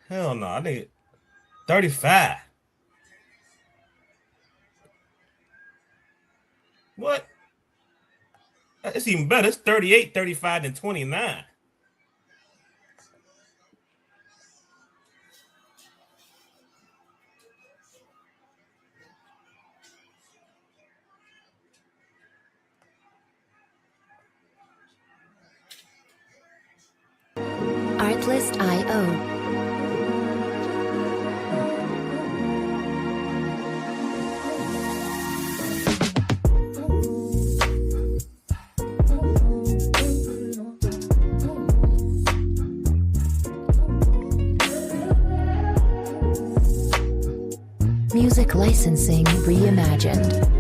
Hell no. I think 35. What? It's even better. It's 38, 35 than 29. Artlist.io. Music licensing reimagined.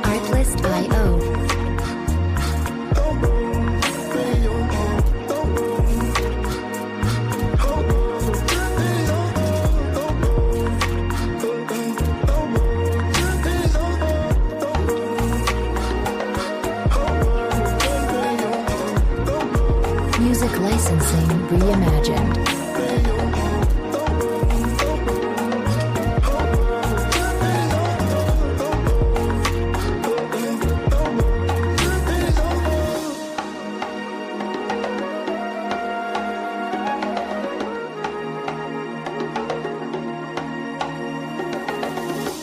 Artlist.io. Music licensing reimagined.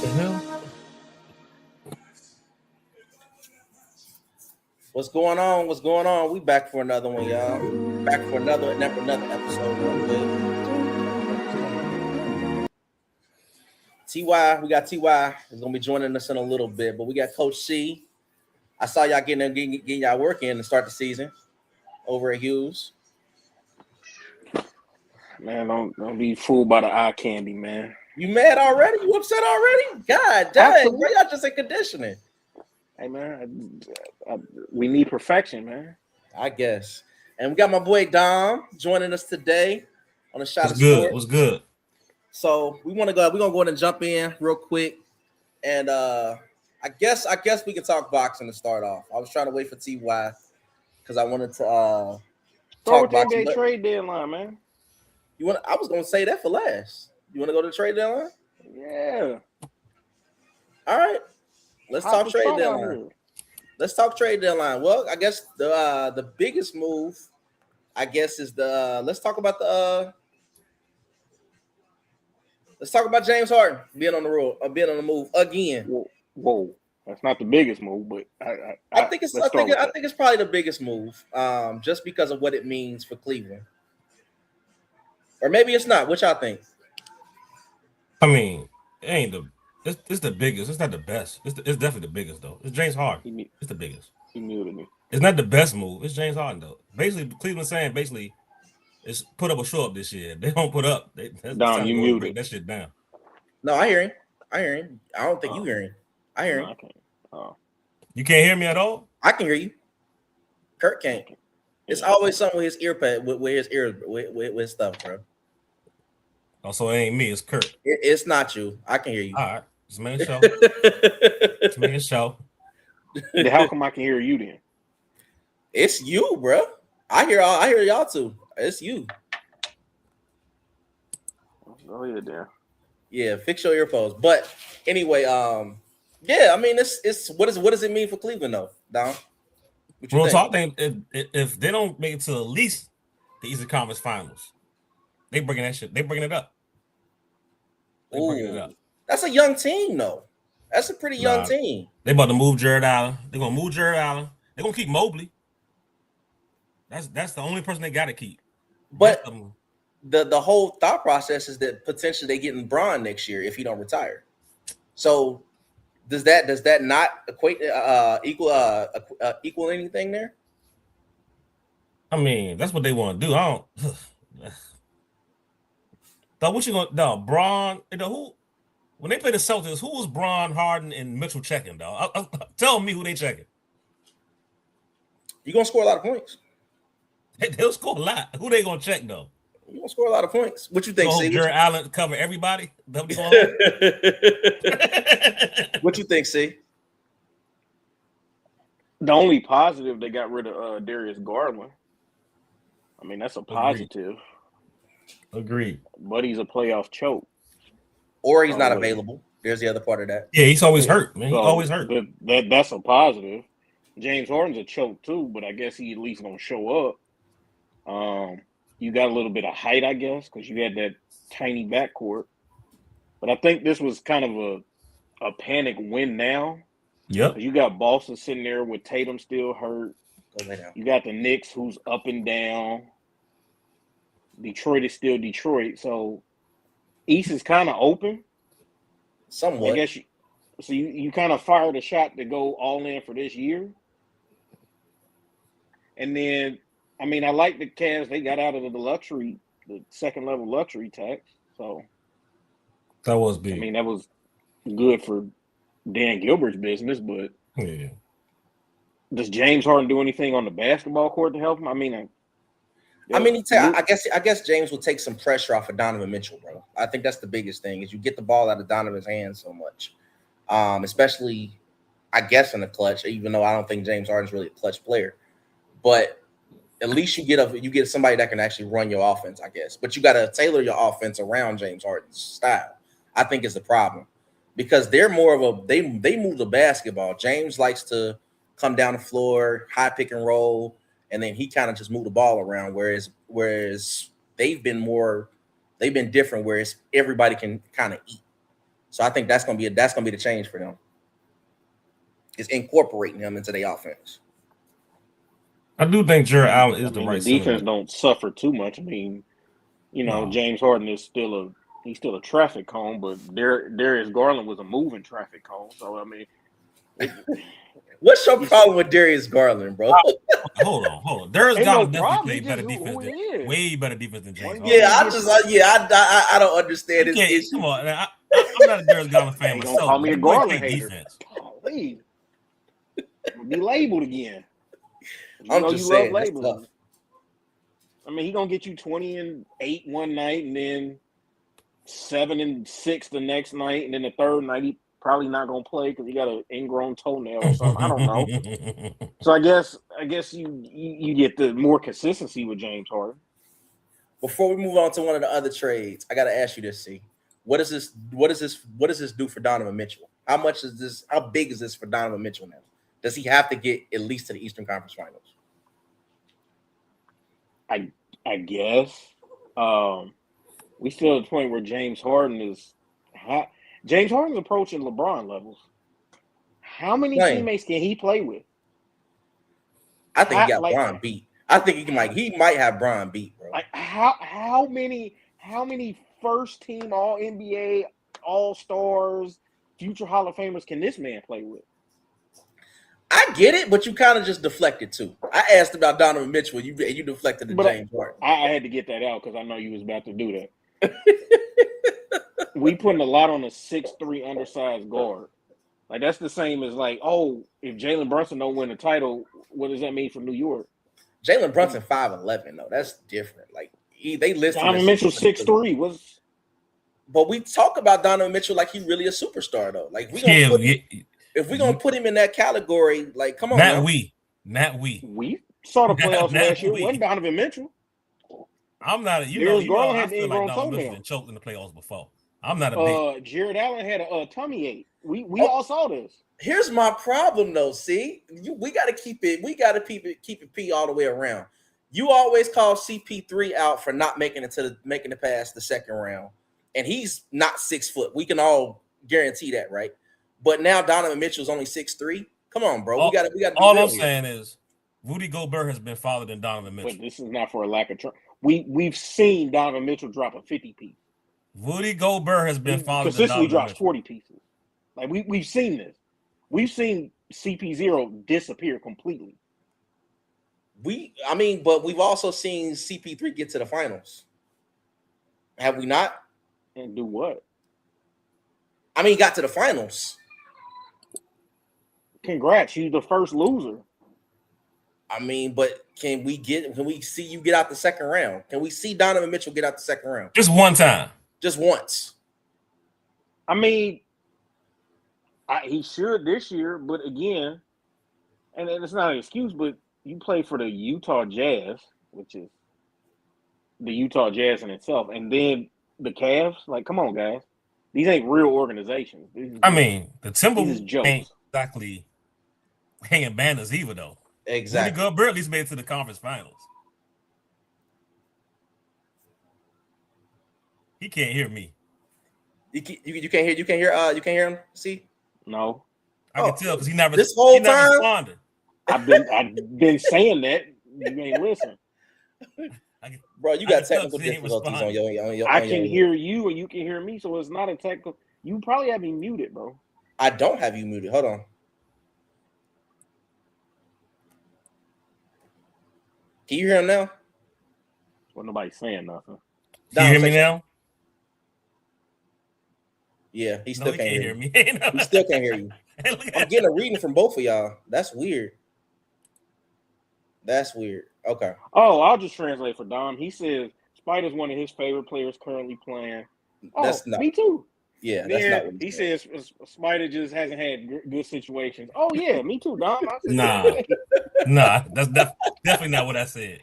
The hell? What's going on? What's going on? We back for another one, y'all. Back for another episode. TY, we got TY is gonna be joining us in a little bit, but we got Coach C. I saw y'all getting y'all work in to start the season over at Hughes. Man, don't be fooled by the eye candy, man. You mad already? You upset already? God dang, bro, y'all just in conditioning. Hey, man, we need perfection, man. I guess. And we got my boy Dom joining us today on the Shot What's of good? Sport. What's good? So we're gonna go ahead and jump in real quick. And I guess we can talk boxing to start off. I was trying to wait for TY because I wanted to Start talk with the boxing. NBA trade deadline, man. I was gonna say that for last. You want to go to the trade deadline? Yeah. All right. Let's talk trade deadline. Let's talk trade deadline. Well, I guess the biggest move, I guess, is let's talk about James Harden being on the move again. Whoa. That's not the biggest move, but I think it's probably the biggest move, just because of what it means for Cleveland. Or maybe it's not. What y'all think? I mean, it ain't it's the biggest. It's not the best. It's definitely the biggest though. It's James Harden. It's the biggest. He muted me. It's not the best move. It's James Harden though. Basically, Cleveland saying it's put up or show up this year. If they don't put up, that's Don, time you to muted. break that shit down. No, I hear him. I don't think you hear him. I hear him. You can't hear me at all? I can hear you. Kurt can't. It's always something with his earpad, with his ears, with stuff, bro. Also, it ain't me. It's Kurt. It's not you. I can hear you. All right. Just making sure. Just making sure. How come I can hear you then? It's you, bro. I hear y'all too. It's you. Go ahead there. Yeah, fix your earphones. But anyway, yeah, I mean, it's what does it mean for Cleveland though, Don? Well, so I think if they don't make it to at least the Eastern Conference Finals, they bringing that shit. They bringing it up. They bringing it up. That's a young team, though. That's a pretty young team. They about to move Jared Allen. They're gonna move Jared Allen. They're gonna keep Mobley. That's the only person they got to keep. But the whole thought process is that potentially they getting Bron next year if he don't retire. So does that not equate equal anything there? I mean, that's what they want to do. I don't. What you gonna? No, Bron. Who? When they play the Celtics, who was Braun, Harden, and Mitchell checking, dog? Tell me who they checking. You're going to score a lot of points. They'll score a lot. Who they going to check, though? You're going to score a lot of points. What you think, C? Jared Allen cover everybody? What you think, C? The only positive, they got rid of Darius Garland. I mean, that's a positive. Agreed. But he's a playoff choke. Or he's not available. There's the other part of that. Yeah, he's always hurt, man. So, he's always hurt. That's a positive. James Harden's a choke too, but I guess he at least gonna show up. You got a little bit of height, I guess, because you had that tiny backcourt. But I think this was kind of a panic win now. Yep. You got Boston sitting there with Tatum still hurt. You got the Knicks who's up and down. Detroit is still Detroit. So East is kind of open. Somewhat. I guess you kind of fired a shot to go all in for this year. And then, I mean, I like the Cavs. They got out of the second level luxury tax. So that was big. I mean, that was good for Dan Gilbert's business, but yeah. Does James Harden do anything on the basketball court to help him? I mean, I guess James will take some pressure off of Donovan Mitchell, bro. I think that's the biggest thing is you get the ball out of Donovan's hands so much, especially, I guess, in the clutch. Even though I don't think James Harden's really a clutch player, but at least you get somebody that can actually run your offense, I guess. But you got to tailor your offense around James Harden's style. I think is the problem because they're more of they move the basketball. James likes to come down the floor, high pick and roll. And then he kind of just moved the ball around, whereas they've been different, whereas everybody can kind of eat. So I think that's gonna be the change for them. Is incorporating him into their offense. I do think Jared Allen is the right defense don't suffer too much. I mean, James Harden is still a traffic cone, but Darius Garland was a moving traffic cone. So I mean. What's your problem with Darius Garland, bro? Hold on. Darius Garland definitely played better defense way better defense than James. Yeah, I don't understand his Come on, I'm not a Darius Garland fan myself. Call me a Garland hater. Please, be labeled again. I'm just saying, love labels. I mean, he gonna get you 20-8 one night, and then 7-6 the next night, and then the third night he probably not gonna play because he got an ingrown toenail or something. I don't know. So I guess you get the more consistency with James Harden. Before we move on to one of the other trades, I gotta ask you this: C, what does this do for Donovan Mitchell? How big is this for Donovan Mitchell now? Does he have to get at least to the Eastern Conference Finals? I guess we still at the point where James Harden is hot. James Harden's approaching LeBron levels. How many teammates can he play with? I think he got Bron beat. I think he might have Bron beat, bro. Like how many first team All NBA, All Stars, future Hall of Famers can this man play with? I get it, but you kind of just deflected too. I asked about Donovan Mitchell, you deflected to James Harden. I had to get that out because I know you was about to do that. We putting a lot on a 6'3" undersized guard. Like that's the same as like, if Jalen Brunson don't win the title, what does that mean for New York? Jalen Brunson 5'11" though. That's different. Like they listed Donovan Mitchell 6'3" was. But we talk about Donovan Mitchell like he's really a superstar though. Like if we're gonna put him in that category, like come on, Not we. We saw the playoffs last year. Wasn't Donovan Mitchell? I'm not. I feel like Donovan Mitchell been choked in the playoffs before. I'm not a big. Jared Allen had a tummy ache. We all saw this. Here's my problem though. See, we got to keep it P all the way around. You always call CP3 out for not making it past the second round, and he's not 6 foot. We can all guarantee that, right? But now Donovan Mitchell's only 6'3". Come on, bro. We got to. All I'm saying is, Rudy Gobert has been faster than Donovan Mitchell. But this is not for a lack of try. We've seen Donovan Mitchell drop a 50 piece. Rudy Gobert has been faster than Donovan consistently drops Mitchell. 40 pieces. Like we've seen this. We've seen CP0 disappear completely. But we've also seen CP3 get to the finals. Have we not? And do what? I mean, he got to the finals. Congrats, you the first loser. I mean, but can we see you get out the second round? Can we see Donovan Mitchell get out the second round? Just one time. Just once. I mean, he should this year, but again, and it's not an excuse, but you play for the Utah Jazz, which is the Utah Jazz in itself, and then the Cavs. Like, come on, guys. These ain't real organizations. I mean, the Timberwolves ain't exactly hanging banners either, though. Exactly. Rudy Gobert at least made it to the conference finals. He can't hear me. You can't hear him. See? No, I can tell because he never responded. I've been saying that. You ain't listen. Bro, you got technical difficulties on your. I can hear you and you can hear me, so it's not a technical. You probably have me muted, bro. I don't have you muted. Hold on. Can you hear him now? Well, nobody's saying nothing. Can you hear me now? Yeah, he still can't hear me. He still can't hear you. I'm getting a reading from both of y'all. That's weird. Okay. Oh, I'll just translate for Dom. He says Spider's one of his favorite players currently playing. Oh, that's not me too. Yeah, that's not what he says. Spider just hasn't had good situations. Oh yeah, me too, Dom. Nah, that's definitely not what I said.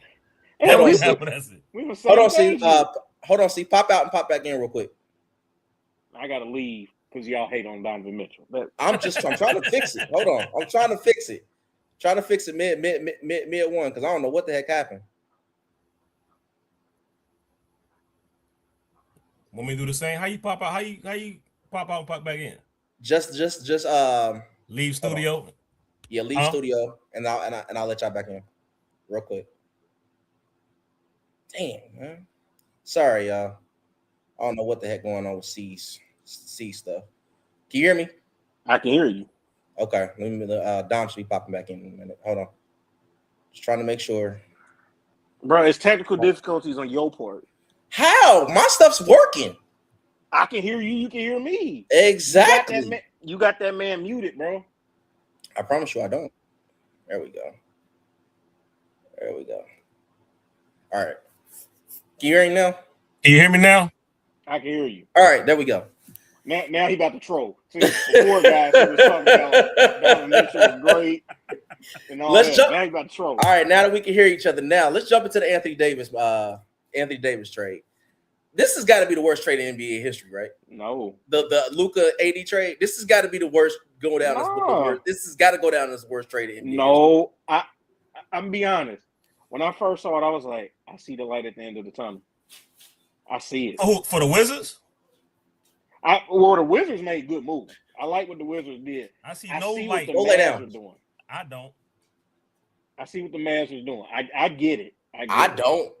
Hold on, see, pop out and pop back in real quick. I gotta leave because y'all hate on Donovan Mitchell. I'm trying to fix it. Hold on, I'm trying to fix it. Trying to fix it mid one because I don't know what the heck happened. Want me to do the same? How you pop out? How you pop out and pop back in? Just leave studio. Yeah, leave studio, and I'll let y'all back in real quick. Damn, man. Sorry, y'all. I don't know what the heck going on with C stuff. Can you hear me? I can hear you. Okay, let me. Dom should be popping back in a minute. Hold on. Just trying to make sure. Bro, it's technical difficulties on your part. How? My stuff's working. I can hear you. You can hear me. Exactly. You got that man muted, bro. I promise you I don't. There we go. All right. Can you hear me now? Can you hear me now? I can hear you. All right, there we go. Now he about to troll. See, the poor guy was talking about Donovan Mitchell was great. And all let's that. jump. Now he about to troll. All right, now that we can hear each other now, let's jump into the Anthony Davis trade. This has got to be the worst trade in NBA history, right? No. The Luka AD trade. This has got to be the worst go down. This has got to go down as the worst trade in NBA. No, history. I'm be honest. When I first saw it, I was like, I see the light at the end of the tunnel. I see it. Oh, for the Wizards? The Wizards made good moves. I like what the Wizards did. I see no light. Go lay down. Doing. I don't. I see what the Mavs are doing. I get it. I don't.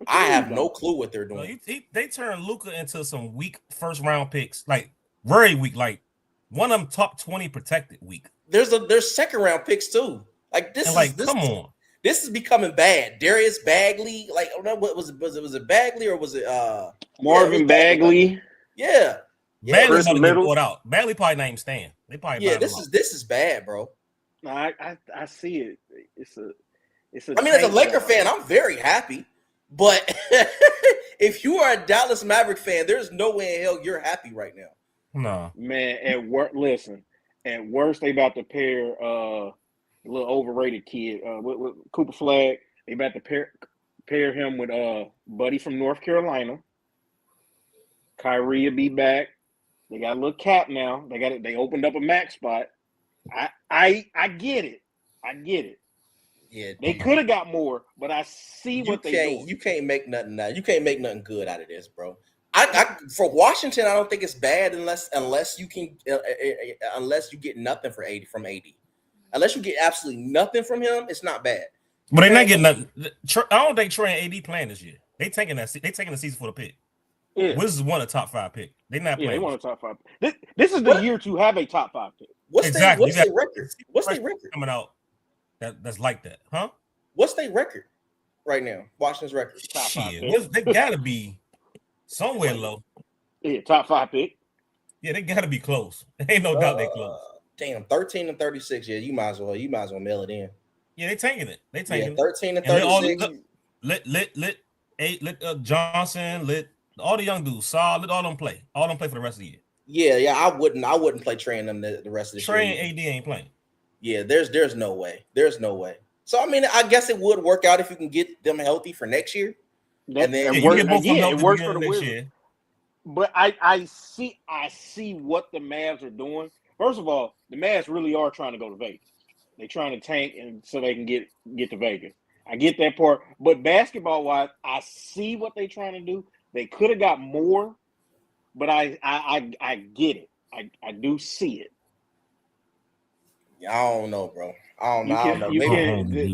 I have no clue what they're doing. No, they turned Luka into some weak first round picks, like very weak, like one of them top 20 protected weak. There's second round picks too. Like this, come on. This is becoming bad. Darius Bagley, like what was it Bagley or was it Marvin Bagley? Yeah. Bagley's gonna get bought out. Bagley probably not even staying. They probably this is bad, bro. No, I see it. It's a I mean, as a Laker fan, I'm very happy. But if you are a Dallas Maverick fan, there's no way in hell you're happy right now. No. Man, at worst, they about to pair a little overrated kid with Cooper Flag. They about to pair him with Buddy from North Carolina. Kyrie will be back. They got a little cap now. They opened up a max spot. I get it. Yeah, they could have got more, but I see what they doing. You can't make nothing now. You can't make nothing good out of this, bro. For Washington, I don't think it's bad unless you get nothing from AD. Unless you get absolutely nothing from him, it's not bad. But they're not getting nothing. I don't think Trey and AD playing this year. They taking the season for the pick. Yeah. This is one of the top 5 pick. They're not playing. They want a top 5. This is the year to have a top 5 pick. What's their record? What's their record coming out? That's like that, huh? What's their record right now? Washington's record. They gotta be somewhere low. Yeah, top 5 pick. Yeah, they got to be close. Ain't no doubt they close. Damn, 13 and 36. Yeah, you might as well mail it in. Yeah, they tanking it. They tanking it. 13 and 36. And Let Johnson, let all the young dudes, Saul, let all them play. All them play for the rest of the year. Yeah, I wouldn't play Trey and them the rest of the Trey year. and AD ain't playing. Yeah, there's no way. There's no way. So I mean, I guess it would work out if you can get them healthy for next year. And then it works for the next year. But I see what the Mavs are doing. First of all, the Mavs really are trying to go to Vegas. They're trying to tank and so they can get to Vegas. I get that part. But basketball wise, I see what they're trying to do. They could have got more, but I get it. I do see it. Yeah, I don't know, bro. I don't know.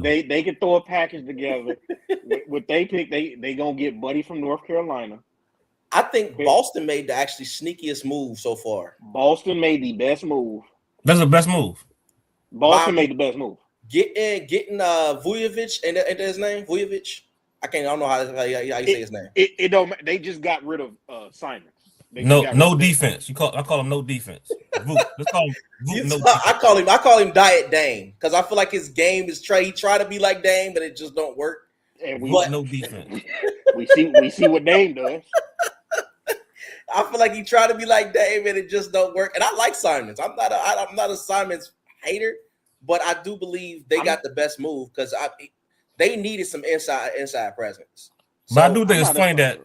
They can throw a package together. What they pick, they gonna get Buddy from North Carolina. I think Boston made the actually sneakiest move so far. Boston made the best move. That's the best move. Boston made the best move. Getting Vujovic and his name Vujovic. I don't know how you say his name. It don't. They just got rid of Simon. No defense. I call him no defense. Let's call him no defense. I call him Diet Dame because I feel like his game is he try to be like Dame, but it just don't work. And no defense. we see what Dame does. I feel like he tried to be like Dame and it just don't work. And I like Simons. I'm not a Simons hater, but I do believe they got the best move because they needed some inside presence. So, but I do think it's funny that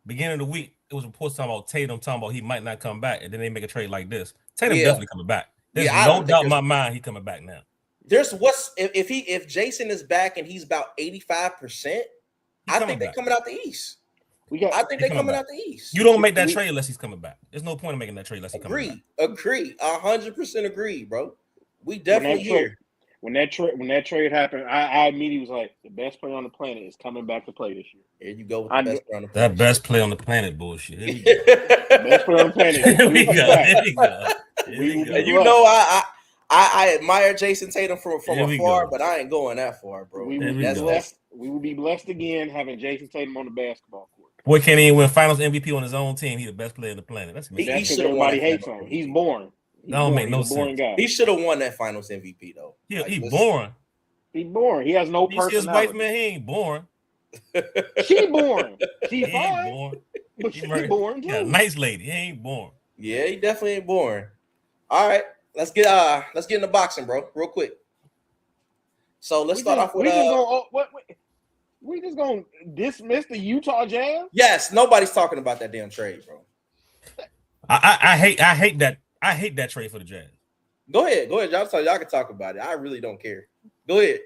beginning of the week it was reports talking about Tatum talking about he might not come back, and then they make a trade like this. Tatum definitely coming back. There's no doubt in my mind he coming back now. If Jason is back and he's about 85%, I think they're coming out the East. I think they're coming out the East. You don't make that trade unless he's coming back. There's no point in making that trade unless he's coming back. Agree. 100% agree, bro. We definitely here. When that trade happened, I immediately was like, the best player on the planet is coming back to play this year. There you go with the best player on the planet. That best player on the planet bullshit. Here we go. Best player on the planet. Here we go. You know, I admire Jason Tatum from afar, but I ain't going that far, bro. We will be blessed again having Jason Tatum on the basketball court. Boy can't even win Finals MVP on his own team. He's the best player on the planet. That's because everybody hates on him. He's boring. That don't make no sense. Guy. He should have won that Finals MVP though. He boring. He's boring. He has no personality. His wife, man, he ain't boring. She boring. She fine. Ain't boring. But she boring too. Yeah, nice lady. He ain't boring. Yeah, he definitely ain't boring. All right, let's get into boxing, bro, real quick. So let's start off with we just gonna dismiss the Utah Jazz? Yes, nobody's talking about that damn trade, bro. I hate that trade for the Jazz. Go ahead, y'all can talk about it. I really don't care. Go ahead.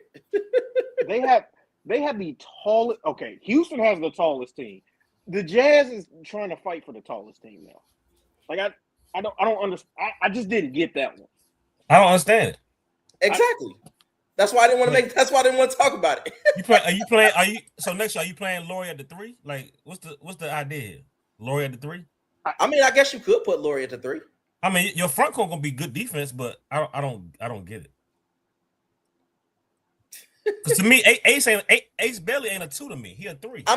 They have the tallest. Okay, Houston has the tallest team. The Jazz is trying to fight for the tallest team now. Like I don't understand. I just didn't get that one. I don't understand it. Exactly. That's why I didn't want to That's why I didn't want to talk about it. So next year, are you playing Laurie at the 3? Like, what's the idea here? Laurie at the 3? I mean, I guess you could put Laurie at the 3. I mean, your front court gonna be good defense, but I don't get it. Because to me, Ace Bailey ain't a 2 to me. He a 3. I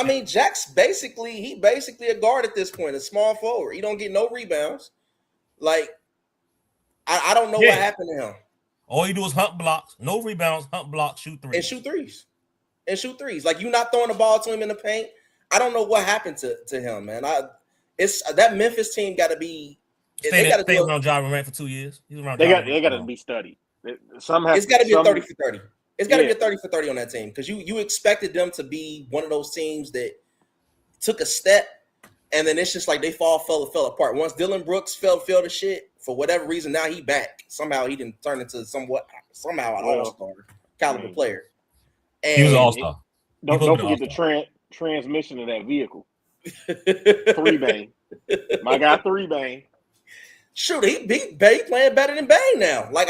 mean, Jack's basically a guard at this point, a small forward. He don't get no rebounds. Like, I don't know what happened to him. All you do is hunt blocks, no rebounds, hunt blocks, shoot threes. And shoot threes. Like, you not throwing the ball to him in the paint. I don't know what happened to him, man. It's that Memphis team got to be. Stay around Ja Morant for 2 years. He's around. They got to be studied. It's got to be a 30 for 30. It's got to be a 30 for 30 on that team because you expected them to be one of those teams that took a step and then it's just like they fell apart. Once Dylan Brooks fell to shit for whatever reason, now he back. Somehow he didn't turn into somehow an all-star caliber player. And he was an all-star. Don't forget the transmission of that vehicle. 3-bang. My guy 3-bang. Shoot, he playing better than Bang now. Like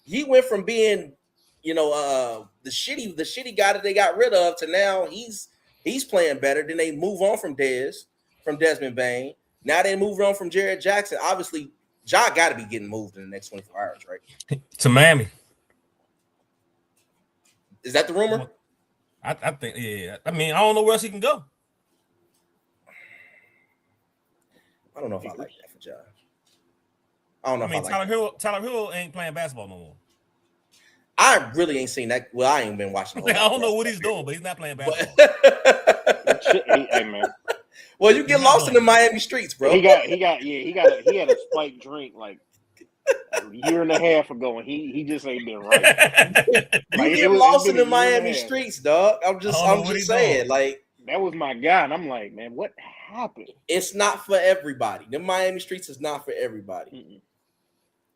he went from being, the shitty guy that they got rid of to now he's playing better. Then they move on from Desmond Bane. Now they moved on from Jared Jackson. Obviously, Ja got to be getting moved in the next 24 hours, right? To Miami. Is that the rumor? I think, yeah. I mean, I don't know where else he can go. I don't know if I like that for Josh. I don't know. I mean, Tyler Hill ain't playing basketball no more. I really ain't seen that. Well, I ain't been watching. I don't know what he's doing, but he's not playing basketball. Hey, man. Well, you get lost in the Miami streets, bro. He had a spiked drink like a year and a half ago, and he just ain't been right. You get lost in the Miami streets, dog. I'm just saying, like, that was my guy, and I'm like, man, what happened? It's not for everybody. The Miami streets is not for everybody. Mm-mm.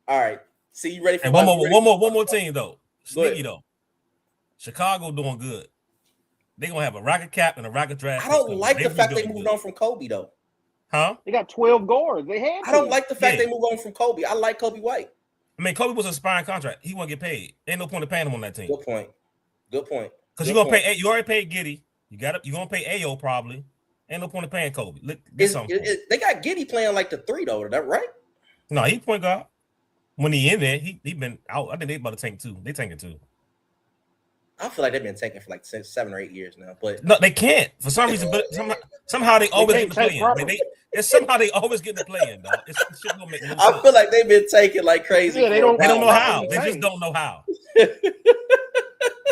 All right. See, you ready for one more team though? Sneaky though. Chicago doing good. They're gonna have a rocket cap and a rocket draft. I don't like the fact they moved on from Kobe though. Huh? They got 12 guards. I don't like the fact they moved on from Kobe. I like Kobe White. I mean, Kobe was a expiring contract. He won't get paid. Ain't no point in paying him on that team. Good point. Because you're gonna pay. You already paid Giddey. You're gonna pay Ayo probably. Ain't no point in paying Kobe. They got Giddey playing like the 3 though. Is that right? No, he point guard. When he in there, he been out. I think they about to tank too. They tanking too. I feel like they've been tanking for like 7 or 8 years now. But no, they can't for some reason. But somehow they always get the play in. Somehow they always get the play in, dog. I feel like they've been taking like crazy. Yeah, they don't know how. They just don't know how.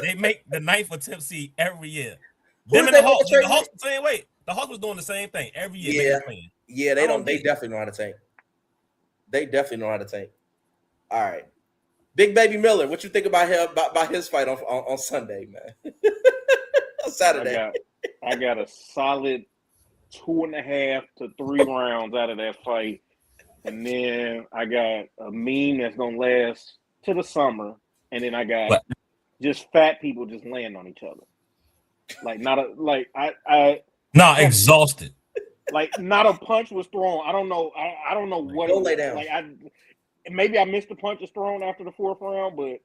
They make the 9th or 10th seed every year. Them and the Hawks the same way. The Hawks was doing the same thing every year. Yeah, they don't. They definitely know how to tank. They definitely know how to tank. All right, Big Baby Miller, what you think about him about his fight on Sunday, man? On Saturday, I got a solid 2.5 to 3 rounds out of that fight, and then I got a meme that's gonna last to the summer, and then I got just fat people just laying on each other, exhausted. Like not a punch was thrown. I don't know. I don't know what. Don't lay down. Like maybe I missed the punches thrown after the 4th round, but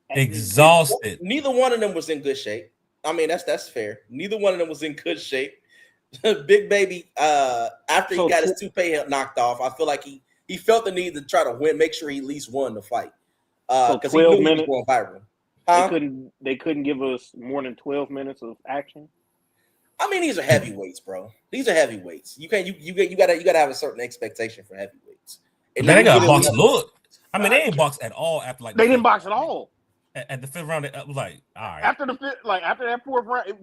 exhausted. Neither one of them was in good shape. I mean, that's fair. Neither one of them was in good shape. Big Baby, after he got his toupee knocked off, I feel like he felt the need to try to win, make sure he at least won the fight. Because he knew he was going viral. Huh? They couldn't give us more than 12 minutes of action. I mean, these are heavyweights, bro. These are heavyweights. You gotta have a certain expectation for heavyweights. And they got box look. I mean, they ain't box at all after like they didn't box at all. At the 5th round, it was like, all right. After the 5th, like after that 4th round, it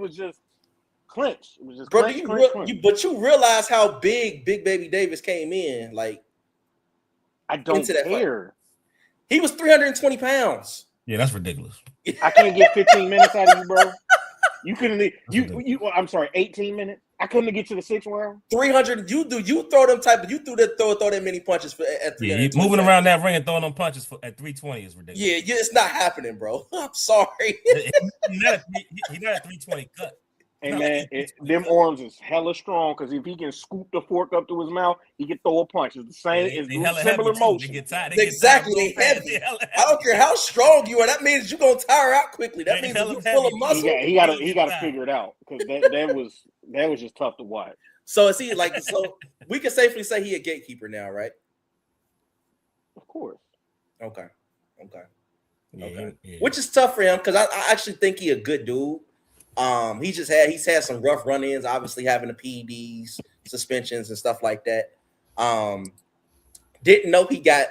was just clinch. It was just bro. clinch. But you realize how big Baby Davis came in, like I don't care. He was 320 pounds. Yeah, that's ridiculous. I can't get 15 minutes out of you, bro. You couldn't. I'm sorry, 18 minutes. I couldn't get to the 6th round. 300. You throw them type. You throw that many punches at 320. Yeah, moving around that ring and throwing them punches at 320 is ridiculous. Yeah, it's not happening, bro. I'm sorry. He's not a 320 cut. Hey man, them arms is hella strong because if he can scoop the fork up to his mouth, he can throw a punch. It's the same. It's similar motion. Exactly, heavy. I don't care how strong you are. That means you're gonna tire out quickly. That means you're full of muscle. He got to figure it out because that was just tough to watch. So is he like? So we can safely say he a gatekeeper now, right? Of course. Okay. Yeah. Which is tough for him because I actually think he a good dude. He's had some rough run-ins, obviously having the PEDs, suspensions, and stuff like that. Didn't know he got.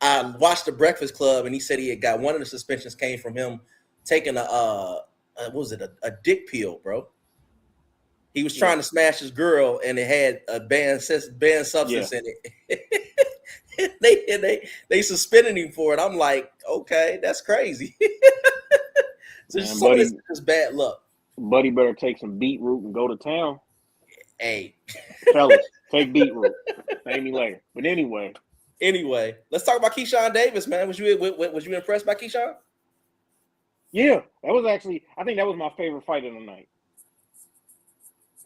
I watched the Breakfast Club, and he said he had got one of the suspensions came from him taking a dick pill, bro. He was trying to smash his girl, and it had a banned substance in it. they suspended him for it. I'm like, okay, that's crazy. It's just bad luck. Buddy better take some beetroot and go to town. Hey, fellas, take beetroot. Pay me later. But anyway, let's talk about Keyshawn Davis, man. Was you impressed by Keyshawn? Yeah, that was actually. I think that was my favorite fight of the night.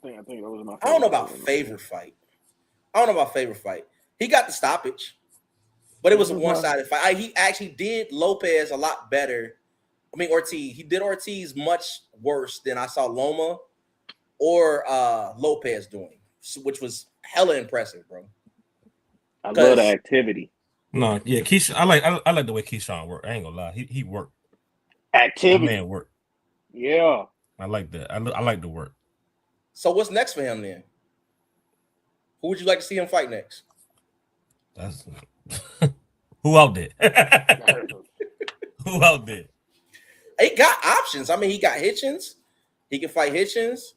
I think that was my. I don't know about favorite fight. He got the stoppage, but it was a one-sided fight. He actually did Lopez a lot better. I mean, Ortiz. He did Ortiz much worse than I saw Loma or Lopez doing, which was hella impressive, bro. I love the activity. No, yeah, Keyshawn. I like the way Keyshawn worked. I ain't gonna lie, he worked. Activity, man, work. Yeah, I like that. I like the work. So what's next for him then? Who would you like to see him fight next? That's who out there? Who out there? He got options. I mean, he got Hitchens. He can fight Hitchens.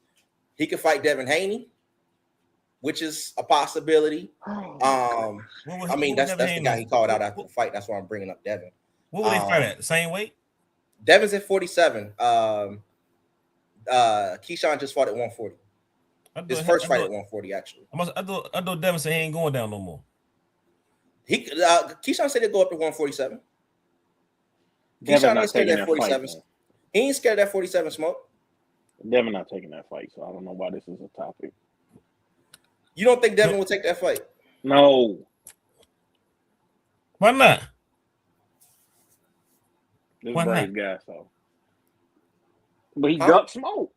He can fight Devin Haney, which is a possibility. I mean, that's the guy he called out after the fight. That's why I'm bringing up Devin. What would they fight at? The same weight? Devin's at 47. Keyshawn just fought at 140. His first fight at 140, actually. I thought Devin said he ain't going down no more. Keyshawn said he'd go up to 147. Keyshawn ain't scared of that 47. He ain't scared of that 47 smoke. Devin not taking that fight, so I don't know why this is a topic. You don't think Devin will take that fight? No. Why not? This brave guy, so. But he ducked smoke.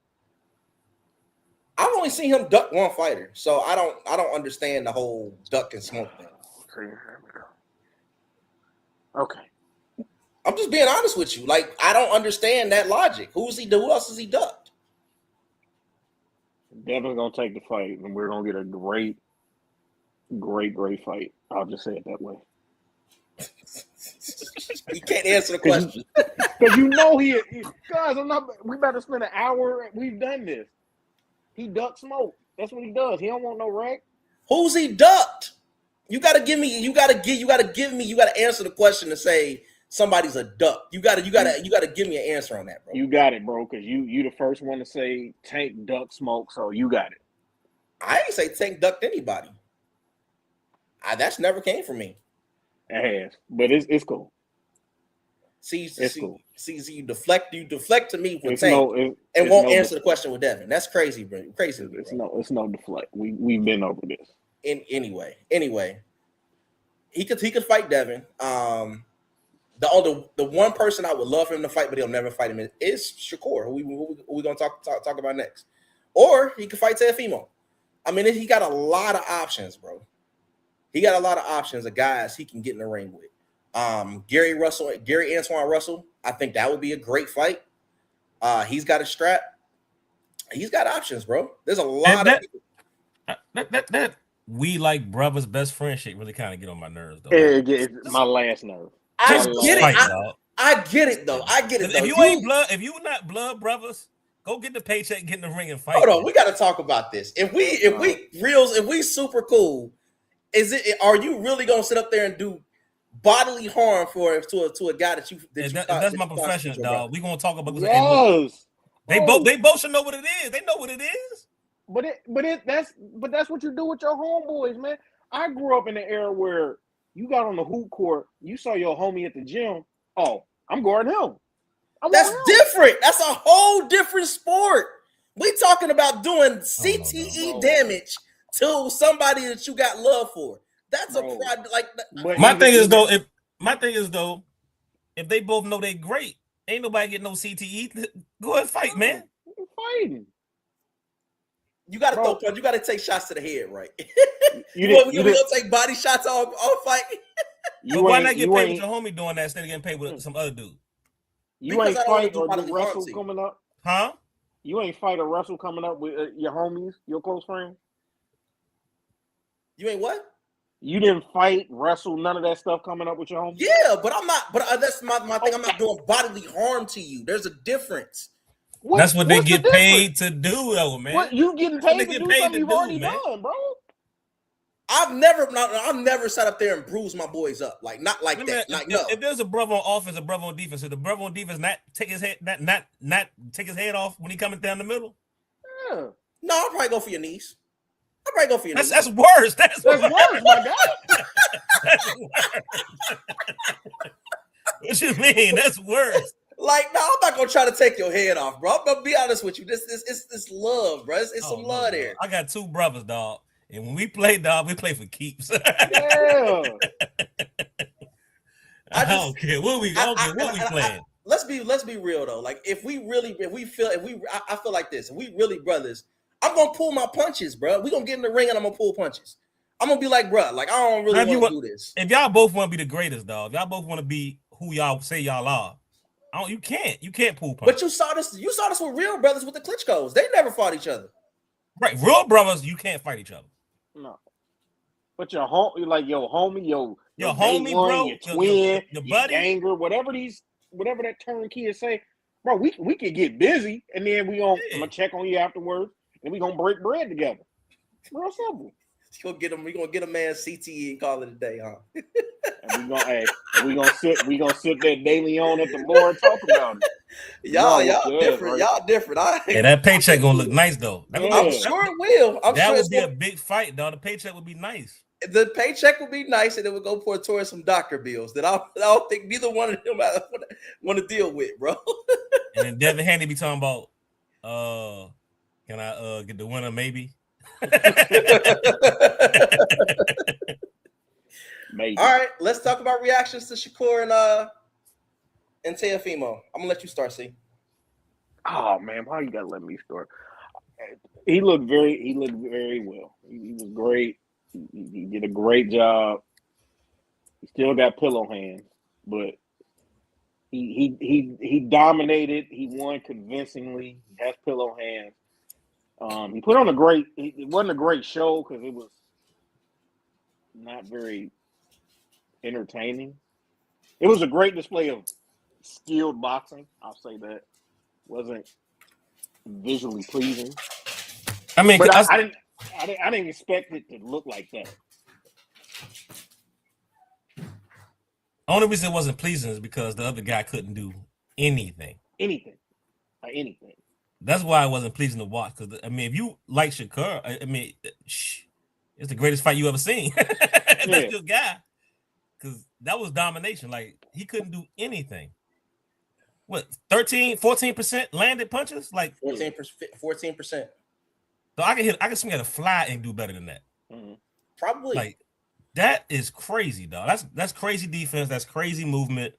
I've only seen him duck one fighter, so I don't understand the whole duck and smoke thing. Okay. I'm just being honest with you. Like, I don't understand that logic. Who else is he ducked? Devin's gonna take the fight, and we're gonna get a great fight. I'll just say it that way. You can't answer the question because you know he guys. We about to spend an hour. We've done this. He ducks smoke. That's what he does. He don't want no wreck. Who's he ducked? You gotta give me. You gotta answer the question to say somebody's a duck. You gotta give me an answer on that, bro. You got it, bro. Because you the first one to say Tank duck smoke. So you got it. I ain't say Tank ducked anybody. That's never came from me. It has, but it's cool. Cool. See, you deflect to me with Tank and won't answer the question with Devin. That's crazy, bro. Crazy. Bro. It's no deflect. We've been over this. Anyway, he could fight Devin. The one person I would love for him to fight, but he'll never fight him is Shakur. Who we gonna talk about next? Or he could fight Teofimo. I mean, he got a lot of options, bro. He got a lot of options of guys he can get in the ring with. Gary Antoine Russell, I think that would be a great fight. He's got a strap. He's got options, bro. There's a lot of people. That we like brothers best friend shit really kind of get on my nerves, though. It's my last nerve. I get it though. If you not blood brothers, go get the paycheck, get in the ring and fight. Hold on, we got to talk about this. If we super cool, are you really gonna sit up there and do bodily harm to a guy that's my profession, dog. We gonna talk about this. Yes. They both should know what it is. They know what it is. But that's what you do with your homeboys, man. I grew up in an era where you got on the hoop court, you saw your homie at the gym. Oh, I'm guarding him. That's different. That's a whole different sport. We talking about doing CTE damage to somebody that you got love for. That's a pride. Like my thing is though, if they both know they great, ain't nobody getting no CTE. Go ahead and fight, man. You're fighting. You gotta throw punch. You gotta take shots to the head, right? You gonna take body shots all fight. Why not get paid with your homie doing that instead of getting paid with some other dude? You ain't fight or do wrestle coming up, huh? You ain't fight or wrestle coming up with your homies, your close friends. You ain't what? You didn't fight, wrestle, none of that stuff coming up with your homies. Yeah, but I'm not. But that's my thing. I'm not doing bodily harm to you. There's a difference. That's what they get paid to do, though, man. What you getting paid to do something you've already done, bro? I've never sat up there and bruised my boys up, like not like that. Like no. If there's a brother on offense, a brother on defense, if the brother on defense not take his head off when he coming down the middle. Yeah. No, I'll probably go for your knees. That's worse. That's worse, my guy. That's worse. What you mean? That's worse. Like, no, I'm not gonna try to take your head off, bro. I'm gonna be honest with you. This love, bro. It's some love there. I got two brothers, dog. And when we play, dog, we play for keeps. Yeah. I don't care what we playing. Let's be real though. Like I feel like this. If we really brothers, I'm gonna pull my punches, bro. We gonna get in the ring and I'm gonna pull punches. I'm gonna be like, bro, like I don't really want to do this. If y'all both want to be the greatest, dog, y'all both want to be who y'all say y'all are. You can't pull punches. But you saw this with real brothers with the Klitschko's. They never fought each other. Right, real brothers, you can't fight each other. No. But your home, like your homie, your homie, one, bro, your twin, your your buddy, ganger, whatever that term kids say, bro. We could get busy, and then I'm gonna check on you afterwards, and we gonna break bread together. Real simple. We gonna get a man CTE and call it a day, huh? And we gonna sit there daily on at the bar and talk about it. Y'all different. Right? Y'all different. Hey, that paycheck gonna look nice though. I'm sure it will. That would be a big fight, though. The paycheck would be nice. The paycheck would be nice, and it would go towards some doctor bills that I don't think neither one of them want to deal with, bro. And then Devin Haney be talking about, can I get the winner maybe? Maybe. All right, let's talk about reactions to Shakur and Teofimo. I'm gonna let you start, C. Oh man, why you gotta let me start? He looked very well. He was great. He did a great job. He still got pillow hands, but he dominated. He won convincingly. He has pillow hands. He put on it wasn't a great show because it was not very entertaining. It was a great display of skilled boxing. I'll say that. Wasn't visually pleasing. I mean, but I didn't expect it to look like that. Only reason it wasn't pleasing is because the other guy couldn't do anything. Anything. That's why it wasn't pleasing to watch. Because I mean, if you like Shakur, I mean, it's the greatest fight you ever seen. That's your guy. Because that was domination. Like, he couldn't do anything. What, 14% landed punches? Like 14%. So I can swing at a fly and do better than that. Mm-hmm. Probably. Like, that is crazy, dog. That's crazy defense. That's crazy movement.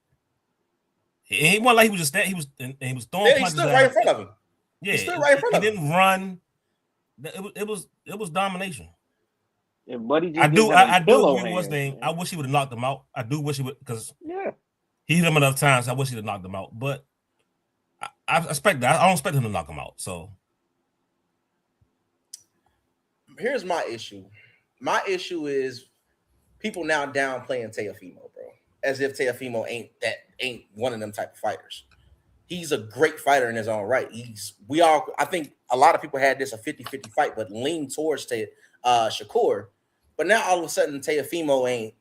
He wasn't like he was just standing. He was throwing punches. He stood right in front of him. Yeah, he stood right in front of him. He didn't run. It was domination. Yeah, buddy, I do agree with what's name. I wish he would have knocked him out. I do wish he would, because he hit him enough times. I wish he'd have knocked him out. But I expect that. I don't expect him to knock him out. So here's my issue. My issue is people now downplaying Teofimo, bro, as if Teofimo ain't one of them type of fighters. He's a great fighter in his own right. I think a lot of people had this a 50-50 fight, but lean towards Shakur. But now all of a sudden Teofimo ain't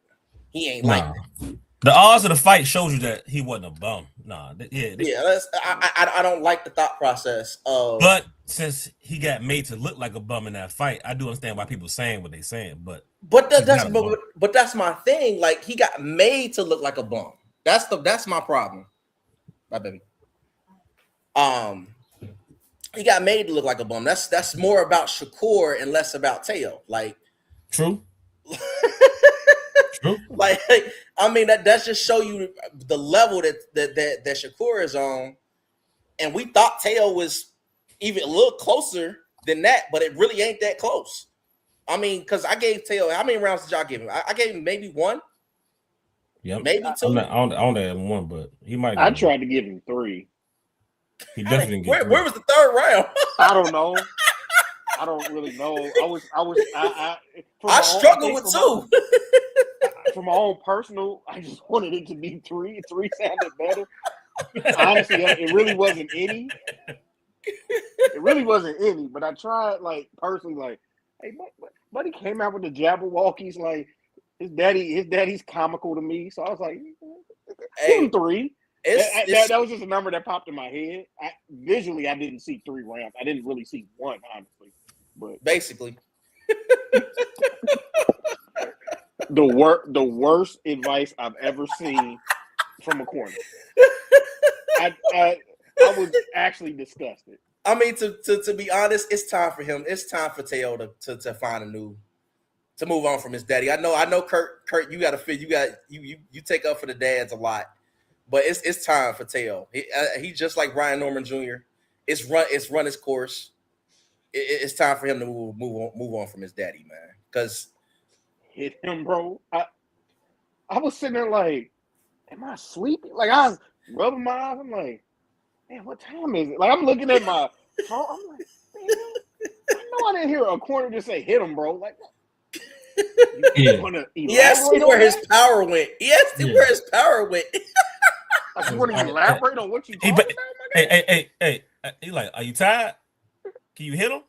like that. The odds of the fight shows you that he wasn't a bum. I don't like the thought process of. But since he got made to look like a bum in that fight, I do understand why people saying what they're saying. But that's my thing. Like, he got made to look like a bum. That's my problem. My baby. He got made to look like a bum. That's more about Shakur and less about Teo. Like, true. True. Like, I mean, that's just show you the level that Shakur is on. And we thought Teo was even a little closer than that, but it really ain't that close. I mean, because I gave Teo, how many rounds did y'all give him? I gave him maybe one. Yeah, maybe two. I don't have one, but he might. I tried to give him 3. He definitely didn't get where was the third round? I don't know. I don't really know. I struggled with 2. For my own personal, I just wanted it to be 3. 3 sounded better. Honestly, it really wasn't any. It really wasn't any. But I tried, like, personally, like, hey, buddy came out with the Jabberwockies, like, his daddy's comical to me. So I was like, give him 3. That was just a number that popped in my head. Visually, I didn't see 3 rounds. I didn't really see 1, honestly. But basically, the worst advice I've ever seen from a corner. I was actually disgusted. I mean, to be honest, it's time for him. It's time for Teo to find to move on from his daddy. I know, Kurt, you got to fit. You take up for the dads a lot. But it's time for Teo. He just like Brian Norman Jr. It's run its course. It's time for him to move on from his daddy, man. Because hit him, bro. I was sitting there like, am I sleepy? Like, I was rubbing my eyes. I'm like, man, what time is it? Like, I'm looking at my phone. I'm like, man, I know I didn't hear a corner just say hit him, bro. Like, He asked me where his power went. He asked me where his power went. I just want to elaborate on what you talking about, my guy. Hey, he like, are you tired? Can you hit him?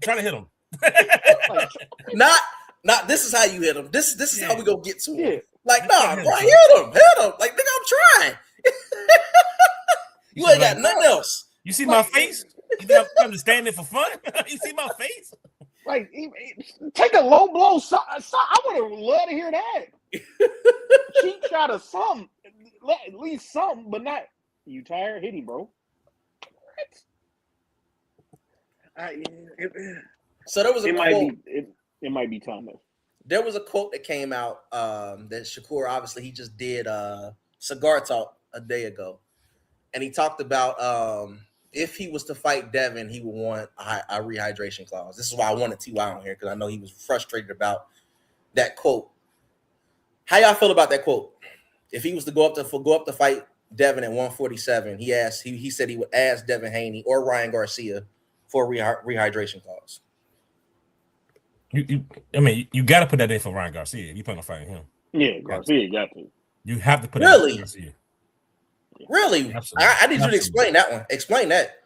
Try to hit him. Not. This is how you hit him. This is how we gonna get to him. Yeah. Like, nah, bro, hit him. Like, nigga, I'm trying. You ain't got nothing else. You see my face? You think I'm understanding for fun? You see my face? Like, take a low blow. I would have loved to hear that. Cheap shot of something, at least something, but not. You tired? Hit him, bro. So there was a quote. It might be Thomas. There was a quote that came out that Shakur, obviously, he just did Cigar Talk a day ago. And he talked about if he was to fight Devin, he would want a rehydration clause. This is why I wanted T.Y. on here, because I know he was frustrated about that quote. How y'all feel about that quote? If he was to go up to fight Devin at 147, he said he would ask Devin Haney or Ryan Garcia for a rehydration clause. You got to put that in for Ryan Garcia if you plan on fighting him. Yeah, Garcia got to. You have to put it in for Garcia. Really? I need you to explain that one. Explain that.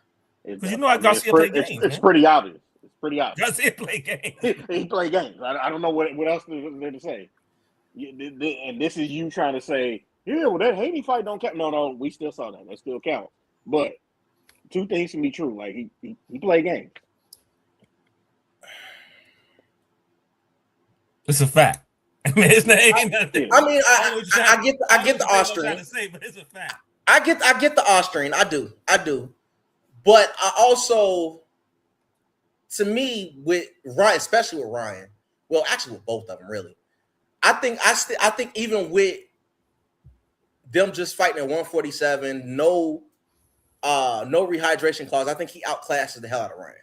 Because you know how Garcia play games. It's pretty obvious. It's pretty obvious. Garcia play games. He play games. I don't know what else there to say. And this is you trying to say, yeah, well, that Haney fight don't count. No, we still saw that. That still counts. But two things can be true. Like, he play games. It's a fact. I mean, it's not. I get the Austrian. But it's a fact. I get the Austrian. I do. But I also, to me, with Ryan, especially with Ryan, well, actually with both of them, really, I think even with them just fighting at 147, no rehydration clause, I think he outclasses the hell out of Ryan.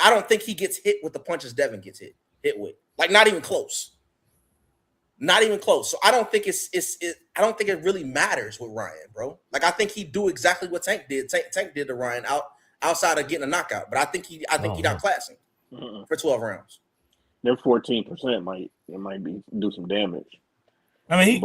I don't think he gets hit with the punches Devin gets hit with. Like, not even close. Not even close. So I don't think I don't think it really matters with Ryan, bro. Like, I think he do exactly what Tank did. Tank did to Ryan outside of getting a knockout. But I think he outclassed him for 12 rounds. Their 14% might do some damage. I mean,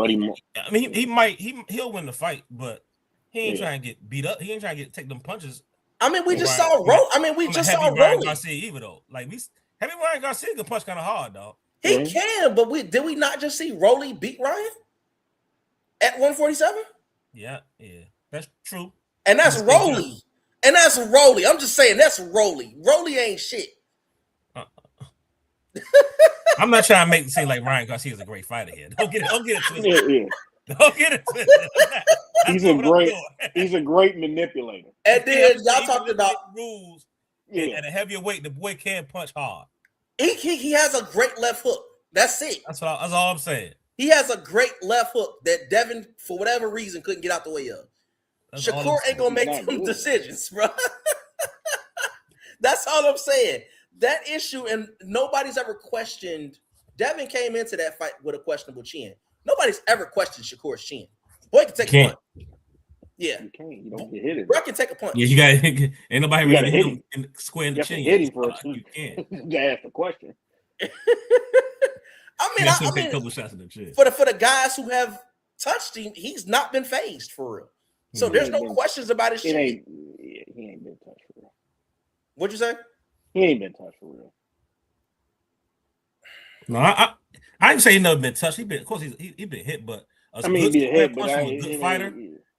he'll win the fight, but he ain't trying to get beat up. He ain't trying to take them punches. I mean, we just saw Ryan Garcia even though. Like, heavy Ryan Garcia can punch kind of hard, dog. He can, but did we not just see Rolly beat Ryan at 147? Yeah, that's true. And that's Rolly. I'm just saying that's Rolly. Rolly ain't shit. I'm not trying to make it seem like Ryan Garcia is a great fighter here. Don't get it twisted. Don't get it twisted. He's a great manipulator. And then y'all talked about rules. At a heavier weight, the boy can punch hard. He has a great left hook. That's it. That's all I'm saying. He has a great left hook that Devin, for whatever reason, couldn't get out the way of. Shakur ain't gonna make them decisions, bro. That's all I'm saying. That issue, and nobody's ever questioned. Devin came into that fight with a questionable chin. Nobody's ever questioned Shakur's chin. Boy can take a punt. Yeah, you can't. You don't get hit it. Bro can take a punch. Yeah, you got. Ain't nobody really hit him in the square in the chin. Hit him for you can. You ask the question. I mean, take a couple shots in the chin. For the guys who have touched him, he's not been phased for real. So there's no questions about his shit. He ain't been touched for real. What'd you say? He ain't been touched for real. No, I didn't say he never been touched. Of course, he been hit, but he been hit, but a good fighter.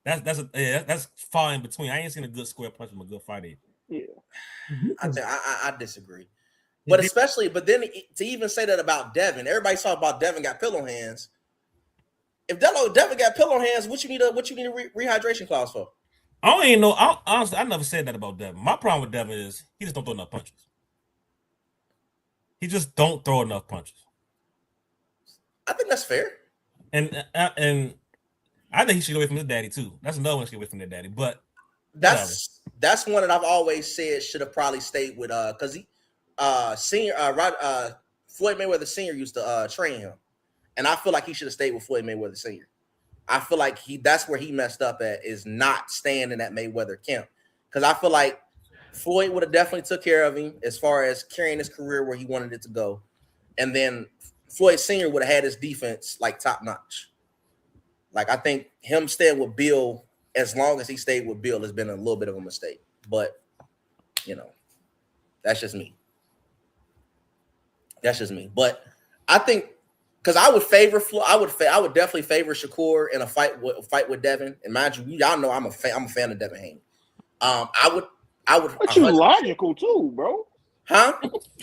That's far in between. I ain't seen a good square punch from a good fighter. Yeah, I disagree. But then to even say that about Devin, everybody's talking about Devin got pillow hands. If Devin got pillow hands, what you need a rehydration clause for? I don't even know. Honestly, I never said that about Devin. My problem with Devin is he just don't throw enough punches. He just don't throw enough punches. I think that's fair. And I think he should get away from his daddy too. That's another one to get away from their daddy. But that's one that I've always said should have probably stayed with because he Floyd Mayweather Sr. used to train him, and I feel like he should have stayed with Floyd Mayweather Sr. I feel like that's where he messed up at, is not staying in that Mayweather camp, because I feel like Floyd would have definitely took care of him as far as carrying his career where he wanted it to go, and then Floyd Sr. would have had his defense like top notch. Like I think him staying with Bill as long as he stayed with Bill has been a little bit of a mistake. But you know, that's just me. That's just me. But I think because I would favor Floyd, I would definitely favor Shakur in a fight with Devin. And mind you, y'all know I'm a fan of Devin Haney. I would. But you logical too, bro. Huh?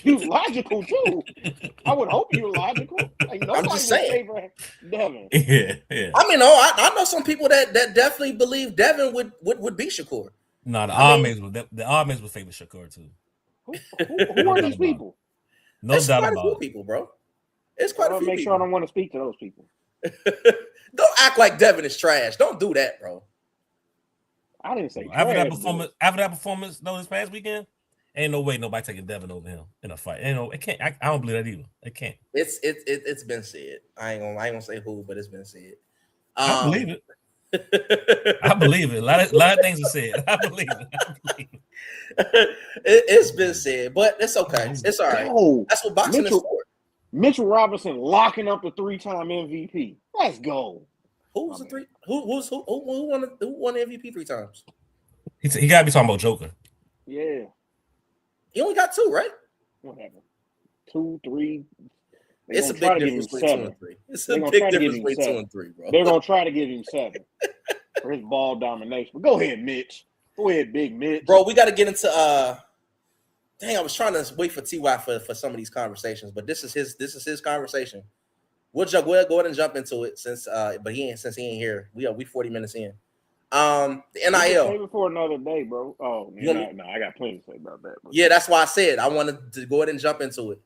You logical too. I would hope you're logical. Like, I'm just saying. Devin. Yeah. I mean, I know some people that definitely believe Devin would beat Shakur. No, the Armies would favor Shakur too. Who are these people? No doubt about it. Quite a few people, bro. It's quite a few make people. sure I don't want to speak to those people. Don't act like Devin is trash. Don't do that, bro. I didn't say after that performance, though, this past weekend, ain't no way nobody taking Devin over him in a fight. Ain't no, it can't. I don't believe that either. It can't. It's been said. I ain't gonna say who, but it's been said. I believe it. I believe it. A lot of things are said. I believe it. It's been said, but it's okay. It's all right. Oh, that's what boxing is for. Mitchell Robinson locking up the 3-time MVP. Let's go. Who was the three? Who won the MVP 3 times? He got to be talking about Joker. Yeah. He only got 2, right? Whatever. 2, 3. It's a big difference between 2 and 3. It's a big difference between 2 and 3, bro. They're gonna try to give him 7 for his ball domination. But go ahead, Mitch. Go ahead, Big Mitch. Bro, we got to get into dang, I was trying to wait for TY for some of these conversations, but this is his conversation. We'll go ahead and jump into it since he ain't here. We 40 minutes in. The NIL. Save it for another day, bro. Oh no, I got plenty to say about that. Bro. Yeah, that's why I said I wanted to go ahead and jump into it.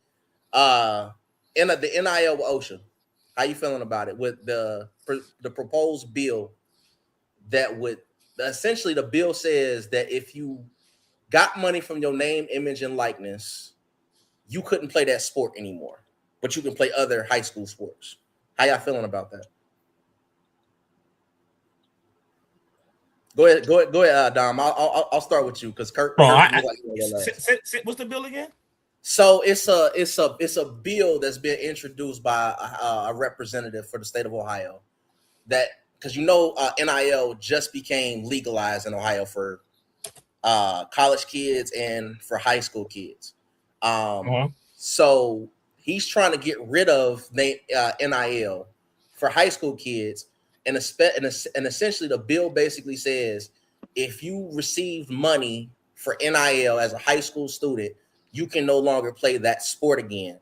The NIL with OSHA. How you feeling about it with the proposed bill that would essentially the bill says that if you got money from your name, image, and likeness, you couldn't play that sport anymore, but you can play other high school sports. How y'all feeling about that? Go ahead, Dom. I'll start with you because Kirk. What's the bill again? So it's a bill that's been introduced by a representative for the state of Ohio. That because NIL just became legalized in Ohio for college kids and for high school kids. So he's trying to get rid of NIL for high school kids, and essentially the bill basically says if you received money for NIL as a high school student, you can no longer play that sport again.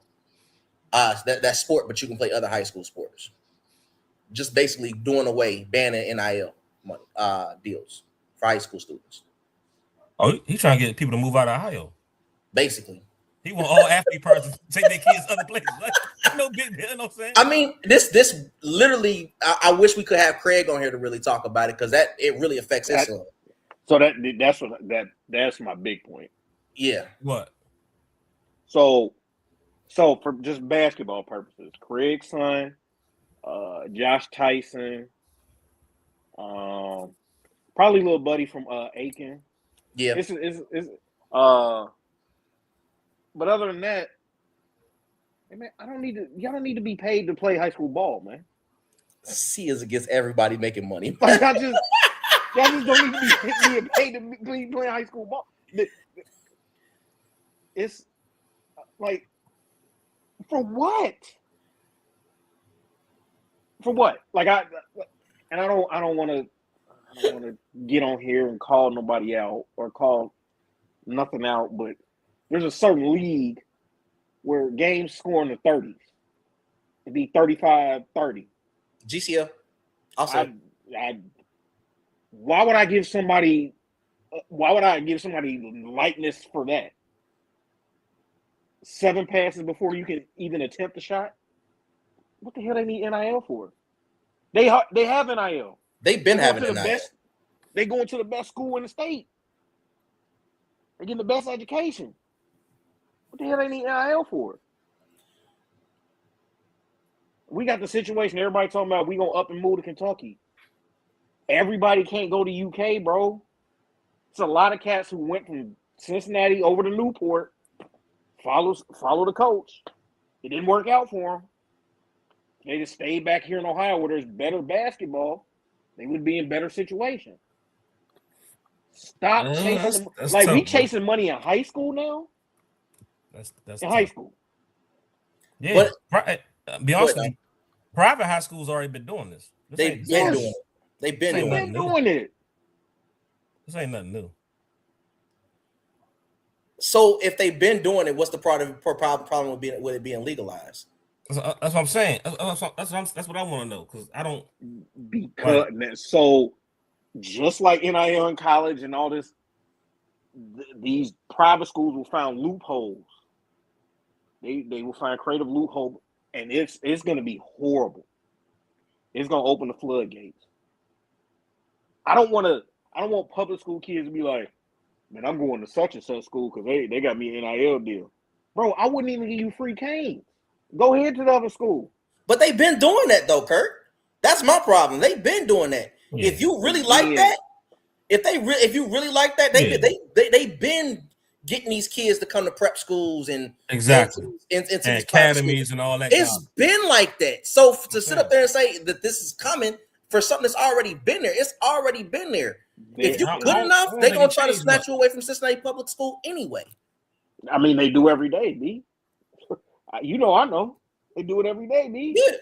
That sport, but you can play other high school sports. Just basically banning NIL money, deals for high school students. Oh, he's trying to get people to move out of Ohio. Basically. He want all athlete parents to take their kids other places. No big deal, you know what I'm saying? I mean, this literally, I wish we could have Craig on here to really talk about it because it really affects his son. So that's my big point. Yeah. What? So for just basketball purposes, Craig's son, Josh Tyson, probably little buddy from Aiken. Yeah. But other than that, man, y'all don't need to be paid to play high school ball, man. C is against everybody making money. Like y'all just don't need to be paid to play high school ball. It's like for what? For what? Like I don't want to get on here and call nobody out or call nothing out, but there's a certain league where games score in the 30s. It'd be 35-30. GCL. Also, why would I give somebody lightness for that? 7 passes before you can even attempt a shot? What the hell they need NIL for? They have NIL. They've been having NIL. They going to the best school in the state. They getting the best education. What the hell they need NIL for? We got the situation everybody talking about. We gonna up and move to Kentucky. Everybody can't go to UK, bro. It's a lot of cats who went from Cincinnati over to Newport. Follow the coach. It didn't work out for them. they just stayed back here in Ohio where there's better basketball, they would be in better situation. Stop chasing that's like tough, we bro. chasing money in high school now. That's in tough. high school. Yeah, be honest but, with you, private high schools already been doing this. They've been doing it. They've been doing it. This ain't nothing new. So if they've been doing it, what's the problem with it being legalized? That's what I'm saying. That's what I want to know because I don't. Because so just like NIL in college and all this, these private schools will find loopholes. They will find creative loopholes, and it's going to be horrible. It's going to open the floodgates. I don't want public school kids to be like, man, I'm going to such and such school because they got me an NIL deal. Bro, I wouldn't even give you free canes. Go ahead to the other school. But they've been doing that though, Kurt. That's my problem. They've been doing that. Yeah. If you really like that, if you really like that, they've been getting these kids to come to prep schools and exactly into and academies and all that. It's been like that. So to sit up there and say that this is coming for something that's already been there, it's already been there. If you're good enough, they're gonna try to snatch you away from Cincinnati Public School anyway. I mean, they do every day, B. You know, I know they do it every day, B. Yeah.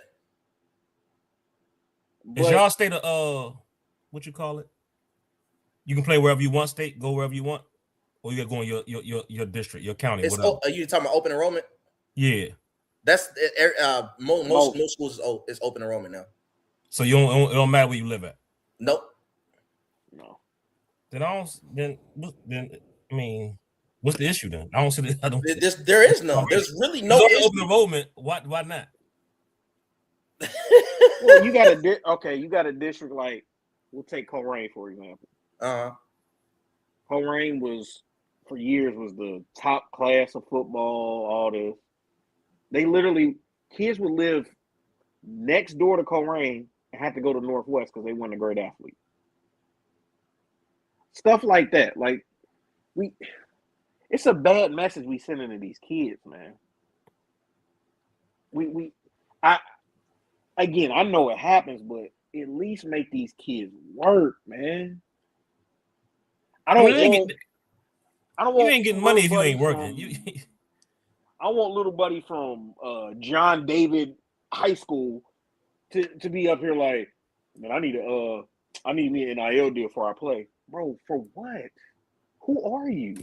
Is y'all state of what you call it? You can play wherever you want, state, go wherever you want, or you got to go in your district, your county. Are you talking about open enrollment? Yeah, that's most schools is open enrollment now. So it don't matter where you live at. Nope. No. Then I mean, what's the issue then? I don't see the. There is no. There's really no open enrollment. Why not? Well, you got a district like we'll take Coleraine for example. Coleraine was for years was the top class of football. All this, they literally kids would live next door to Coleraine and have to go to Northwest because they weren't a great athlete. Stuff like that, like it's a bad message we sending to these kids, man. I know it happens, but at least make these kids work, man. You ain't getting money if you ain't working. I want little buddy from John David High School to be up here like, man, I need me an NIL deal before I play. Bro, for what? Who are you?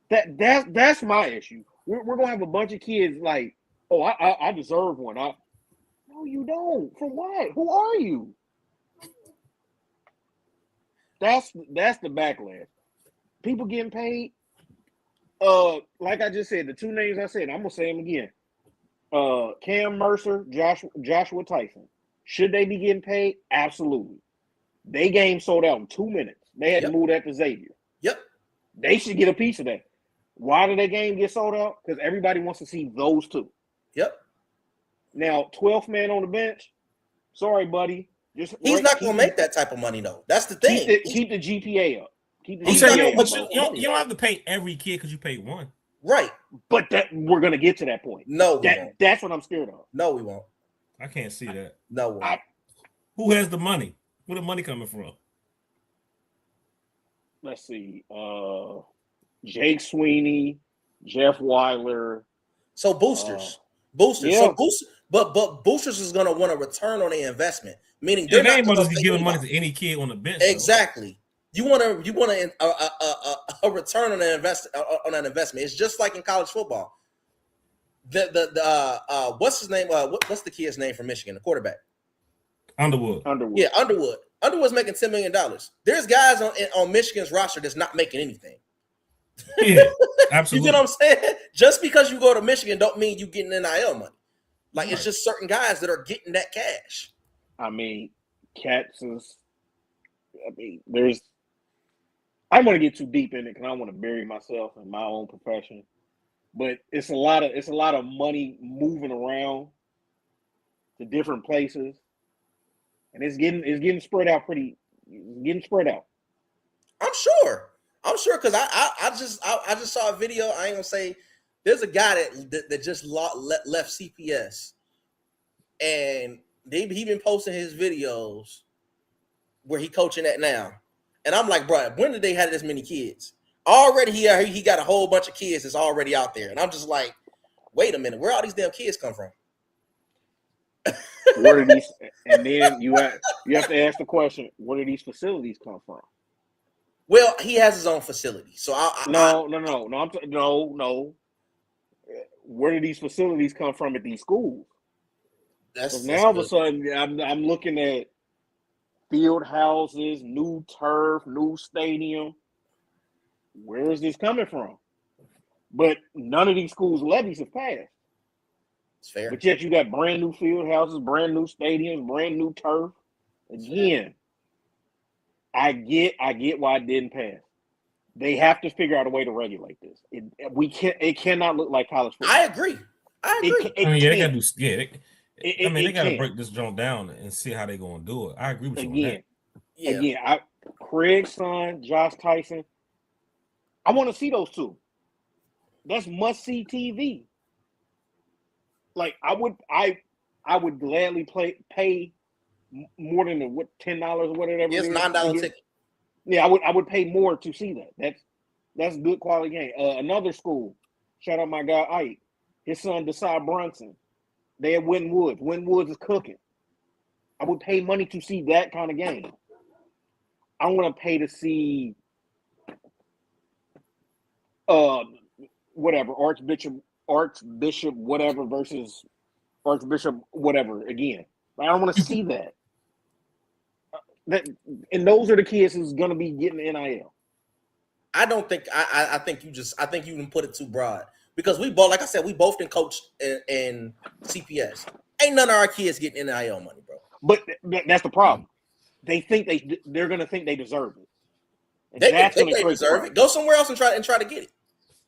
That's my issue. We're gonna have a bunch of kids like, oh, I deserve one. No, you don't. For what? Who are you? That's the backlash. People getting paid. Like I just said, the two names I said, I'm gonna say them again. Cam Mercer, Joshua Tyson. Should they be getting paid? Absolutely. They game sold out in 2 minutes. They had to move that to Xavier. Yep. They should get a piece of that. Why did that game get sold out? Because everybody wants to see those two. Yep. Now, 12th man on the bench. Sorry, buddy. He's not going to make that type of money, though. That's the thing. Keep the GPA up. You don't have to pay every kid because you paid one. Right. But we're going to get to that point. No, we won't. That's what I'm scared of. No, we won't. I can't see that. No, we won't. Who has the money? Where the money coming from? Let's see. Jake Sweeney, Jeff Weiler. So boosters. Yeah. So but boosters is going to want a return on their investment. Meaning they ain't going to be giving money to any kid on the bench. Exactly. Though. You want a return on that investment. It's just like in college football. What's his name? What's the kid's name from Michigan? The quarterback. Underwood. Yeah, Underwood. Underwood's making $10 million. There's guys on Michigan's roster that's not making anything. Yeah, absolutely. You get what I'm saying? Just because you go to Michigan don't mean you getting NIL money. Like, it's just certain guys that are getting that cash. I mean, there's. I don't want to get too deep in it because I want to bury myself in my own profession. But it's a lot of money moving around to different places, and it's getting spread out I'm sure because I just saw a video. I ain't gonna say there's a guy that just left CPS and he been posting his videos where he coaching at now. And I'm like, bro, when did they have this many kids? Already he got a whole bunch of kids that's already out there. And I'm just like, wait a minute, where all these damn kids come from? Where do these? And then you have to ask the question: where do these facilities come from? Well, he has his own facility, so no. Where do these facilities come from at these schools? That's now all of a sudden I'm looking at field houses, new turf, new stadium. Where is this coming from? But none of these schools' levies have passed. It's fair. But yet you got brand new field houses, brand new stadiums, brand new turf. Again, I get why it didn't pass. They have to figure out a way to regulate this. It cannot look like college football. I agree. They got to do. They got to break this joint down and see how they're going to do it. I agree with you on that. Again, Craig's son, Josh Tyson. I want to see those two. That's must-see TV. Like I would gladly pay more than $10 or whatever. It's $9 ticket. Yeah, I would pay more to see that. That's good quality game. Another school, shout out my guy Ike, his son Desai Brunson. They at Winton Woods. Winton Woods is cooking. I would pay money to see that kind of game. I want to pay to see whatever, Archbishop whatever versus Archbishop whatever again. I don't want to see that. And those are the kids who's going to be getting the NIL. I don't think I think you didn't put it too broad because we both, like I said, we both didn't coach in CPS. Ain't none of our kids getting NIL money, bro. But that's the problem. They think they're going to think they deserve it. And they deserve it. Go somewhere else and try to get it.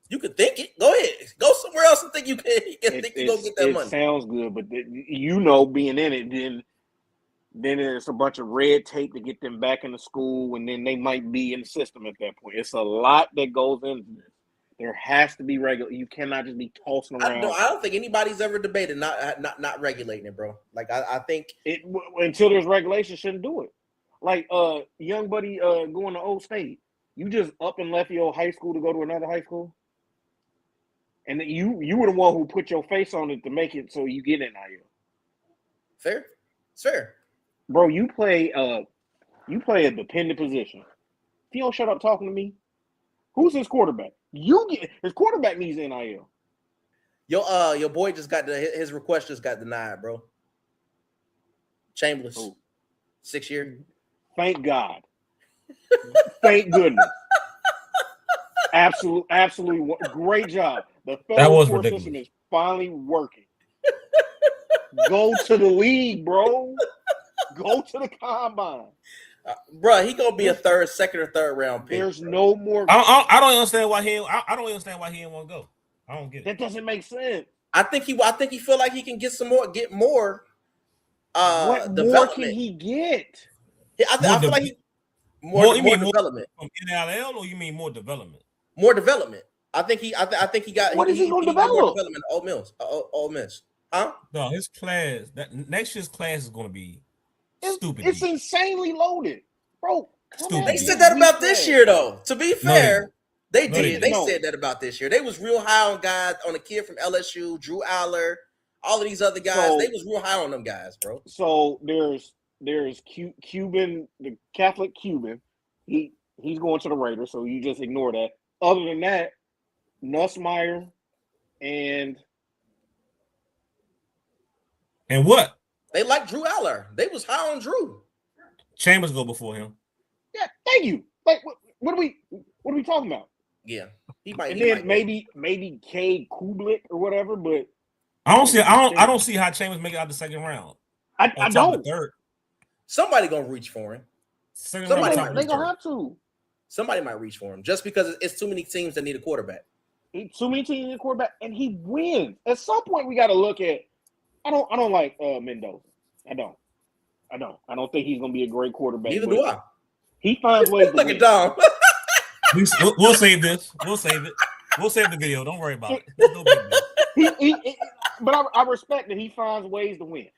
You could think it. Go ahead. Go somewhere else and think you can think you're going to get that money. It sounds good, but being in it, then there's a bunch of red tape to get them back into school, and then they might be in the system at that point. It's a lot that goes into this. There has to be regular. You cannot just be tossing around. I don't think anybody's ever debated not regulating it, bro. Like I think until there's regulation, shouldn't do it. Like young buddy going to Old State, you just up and left your high school to go to another high school, and you were the one who put your face on it to make it so you get NIL. Fair, it's fair. Bro, you play a dependent position. If you don't shut up talking to me, who's his quarterback? His quarterback needs NIL. Your boy just got his request just got denied, bro. Chambliss, 6 year. Thank God. Thank goodness. Absolutely great job. The federal court system is finally working. Go to the league, bro. Go to the combine, bro. He gonna be a second or third round pick. There's no more. I don't understand why he. I don't understand why he didn't want to go. I don't get it. That doesn't make sense. I think he feel like he can get more. What more can he get? I feel like more development from NIL, or you mean more development? More development. I think he got. What is he going to develop? More development. Ole Miss. Huh? No, his class. Next year's class is going to be. Stupid. It's insanely loaded, bro. They said that about this year, though. To be fair, they did. They said that about this year. They was real high on guys, on a kid from LSU, Drew Aller, all of these other guys. They was real high on them guys, bro. So there's Cuban, the Catholic Cuban. He's going to the Raiders, so you just ignore that. Other than that, Nussmeier and what? They like Drew Aller. They was high on Drew. Chambers go before him. Yeah, thank you. Like, what are we talking about? Yeah, he might. And then maybe Cade Kublik or whatever. But I don't see how Chambers make it out the second round. I don't. Third. Somebody gonna reach for him. They gonna have to. Somebody might reach for him just because it's too many teams that need a quarterback. Too many teams need a quarterback, and he wins. At some point, we got to look at. I don't like Mendoza. I don't think he's gonna be a great quarterback. Neither do I. He finds ways. Look at Dom. We'll save this. We'll save it. We'll save the video. Don't worry about it. No big deal. But I respect that he finds ways to win.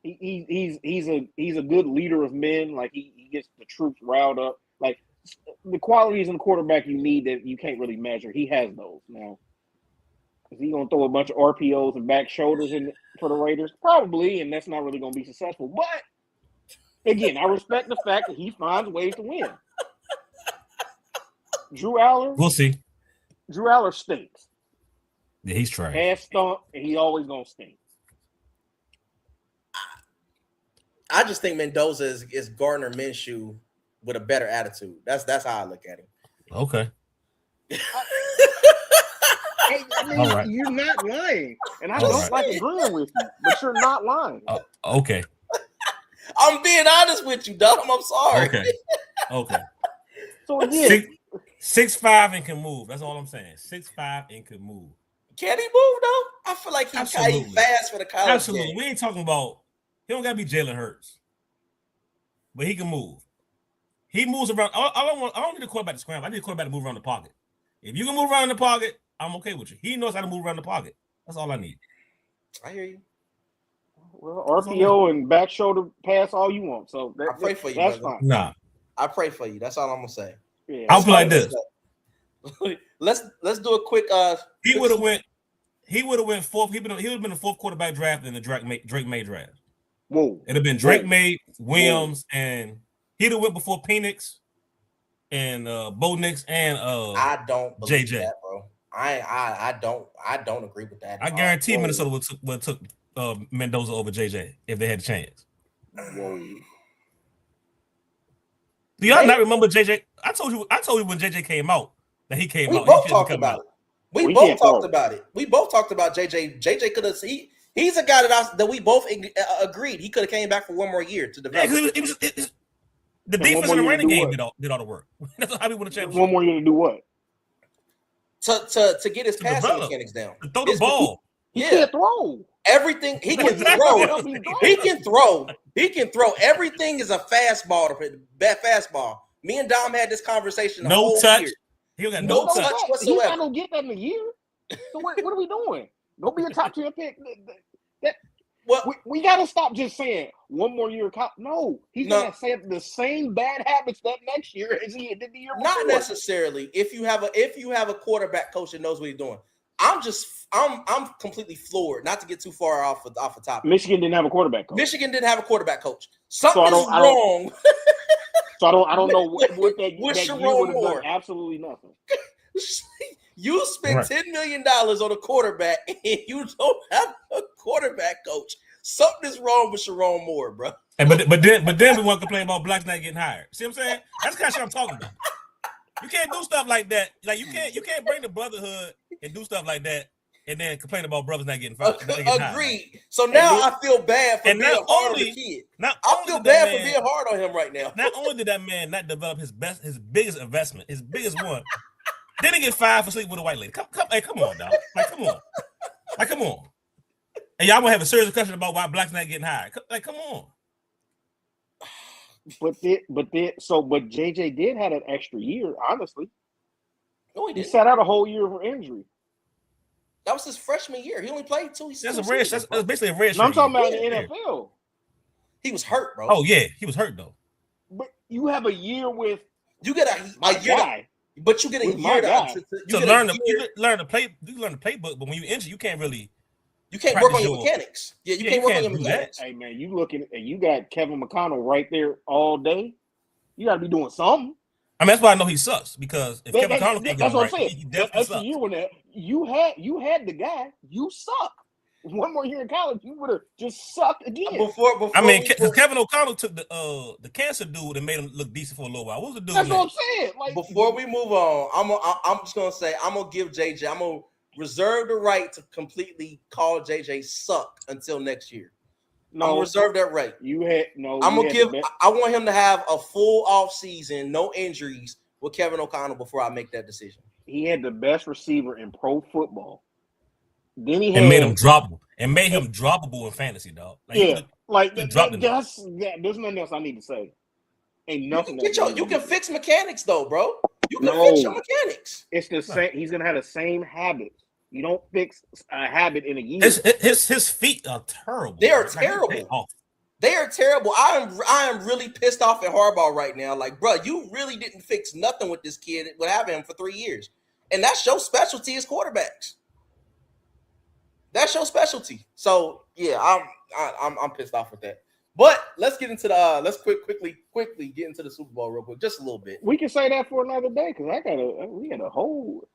He's a good leader of men. Like he gets the troops riled up. Like the qualities in the quarterback you need that you can't really measure. He has those now. Is he gonna throw a bunch of RPOs and back shoulders in for the Raiders? Probably, and that's not really gonna be successful. But again, I respect the fact that he finds ways to win. Drew Aller, we'll see. Drew Aller stinks. Yeah, he's trash. Ass stunk, and he always gonna stink. I just think Mendoza is Gardner Minshew with a better attitude. That's how I look at him. Okay. Hey, I mean, All right. You're not lying, and I don't like agreeing with you, but you're not lying. Okay. I'm being honest with you, Dom. I'm sorry. Okay. So again, 6'5" and can move. That's all I'm saying. 6'5" and can move. Can he move though? I feel like he's fast for the college Absolutely. game. We ain't talking about. He don't gotta be Jalen Hurts, but he can move. He moves around. I don't need a quarterback to scramble. I need a quarterback to move around the pocket. If you can move around the pocket, I'm okay with you. He knows how to move around the pocket. That's all I need. I hear you. Well, RPO and back shoulder pass all you want. So I pray for you. That's brother. fine. Nah, I pray for you. That's all I'm gonna say. Yeah, I'll play like this. Let's do a quick. He would have went. He would have went fourth. He would have been the fourth quarterback draft in the Drake May draft. Whoa! It'd have been Drake May, Williams, and he'd have went before Penix and Bo Nix and I don't believe JJ. that, bro. I don't agree with that. I guarantee Minnesota would took Mendoza over JJ if they had a chance. Whoa! Do y'all not remember JJ? I told you when JJ came out that he came out. We both talked about it. We both talked about it. We both talked about JJ. JJ could have. He's a guy that we both agreed he could have came back for one more year to develop. Yeah, the defense in the running game did all the work. That's how we won the championship. One more year to do what? To get his passing mechanics down. To throw the ball. He can't throw. Everything he can throw. He can throw. He can throw. Everything is a fastball. Fastball. Me and Dom had this conversation. No touch. Year. He got no touch whatsoever. He's not gonna get that in a year. So what are we doing? Don't be a top tier pick. We got to stop just saying one more year. No, he's gonna say the same bad habits that next year as he did the year before. Not necessarily. If you have a quarterback coach that knows what he's doing, I'm completely floored. Not to get too far off the topic. Michigan didn't have a quarterback coach. Something's wrong. So I don't know what that year would have done. Absolutely nothing. You spent $10 million on a quarterback and you don't have a quarterback coach. Something is wrong with Sharon Moore, bro. And but then we want to complain about blacks not getting hired. See what I'm saying? That's the kind of shit I'm talking about. You can't do stuff like that. Like you can't bring the brotherhood and do stuff like that and then complain about brothers not getting fired. Agreed. So now I feel bad for being hard on the kid. I feel bad for being hard on him right now. Not only did that man not develop his biggest investment, his biggest one. Then he get fired for sleeping with a white lady. Come on, dog. Come on. And y'all gonna have a serious discussion about why blacks not getting hired. Come on. But JJ did have an extra year, honestly. No, he didn't. He sat out a whole year for injury. That was his freshman year. He only played 2 seasons. That's basically a red shirt. No, I'm talking about in the NFL. He was hurt, bro. Oh yeah, he was hurt though. But you have a year with a year guy. But you get a year to learn the playbook. But when you injure, you can't really. You can't work on your mechanics. Yeah, you can't work on your mechanics. Hey man, you looking and you got Kevin McConnell right there all day. You got to be doing something. I mean, that's why I know he sucks because if Kevin McConnell can that's go what right, I'm saying. he definitely sucks. You had the guy. You suck. One more year in college, you would have just sucked again. I mean, Kevin O'Connell took the cancer dude and made him look decent for a little while. What was the dude? That's what I'm saying. Like, before we move on, I'm just gonna say I'm gonna give JJ. I'm gonna reserve the right to completely call JJ suck until next year. No, I'm gonna reserve that right. I want him to have a full off season, no injuries with Kevin O'Connell before I make that decision. He had the best receiver in pro football. Then made him droppable and made him droppable in fantasy, dog. There's nothing else I need to say. Ain't nothing. You can fix mechanics though, bro. You can fix your mechanics. It's the same. He's gonna have the same habits. You don't fix a habit in a year. His feet are terrible. They are terrible. They are terrible. I am really pissed off at Harbaugh right now. Like, bro, you really didn't fix nothing with this kid. What having him for 3 years, and that's your specialty as quarterbacks. That's your specialty. So yeah, I'm pissed off with that. But let's get into the let's quickly get into the Super Bowl real quick, just a little bit. We can say that for another day because we got a whole.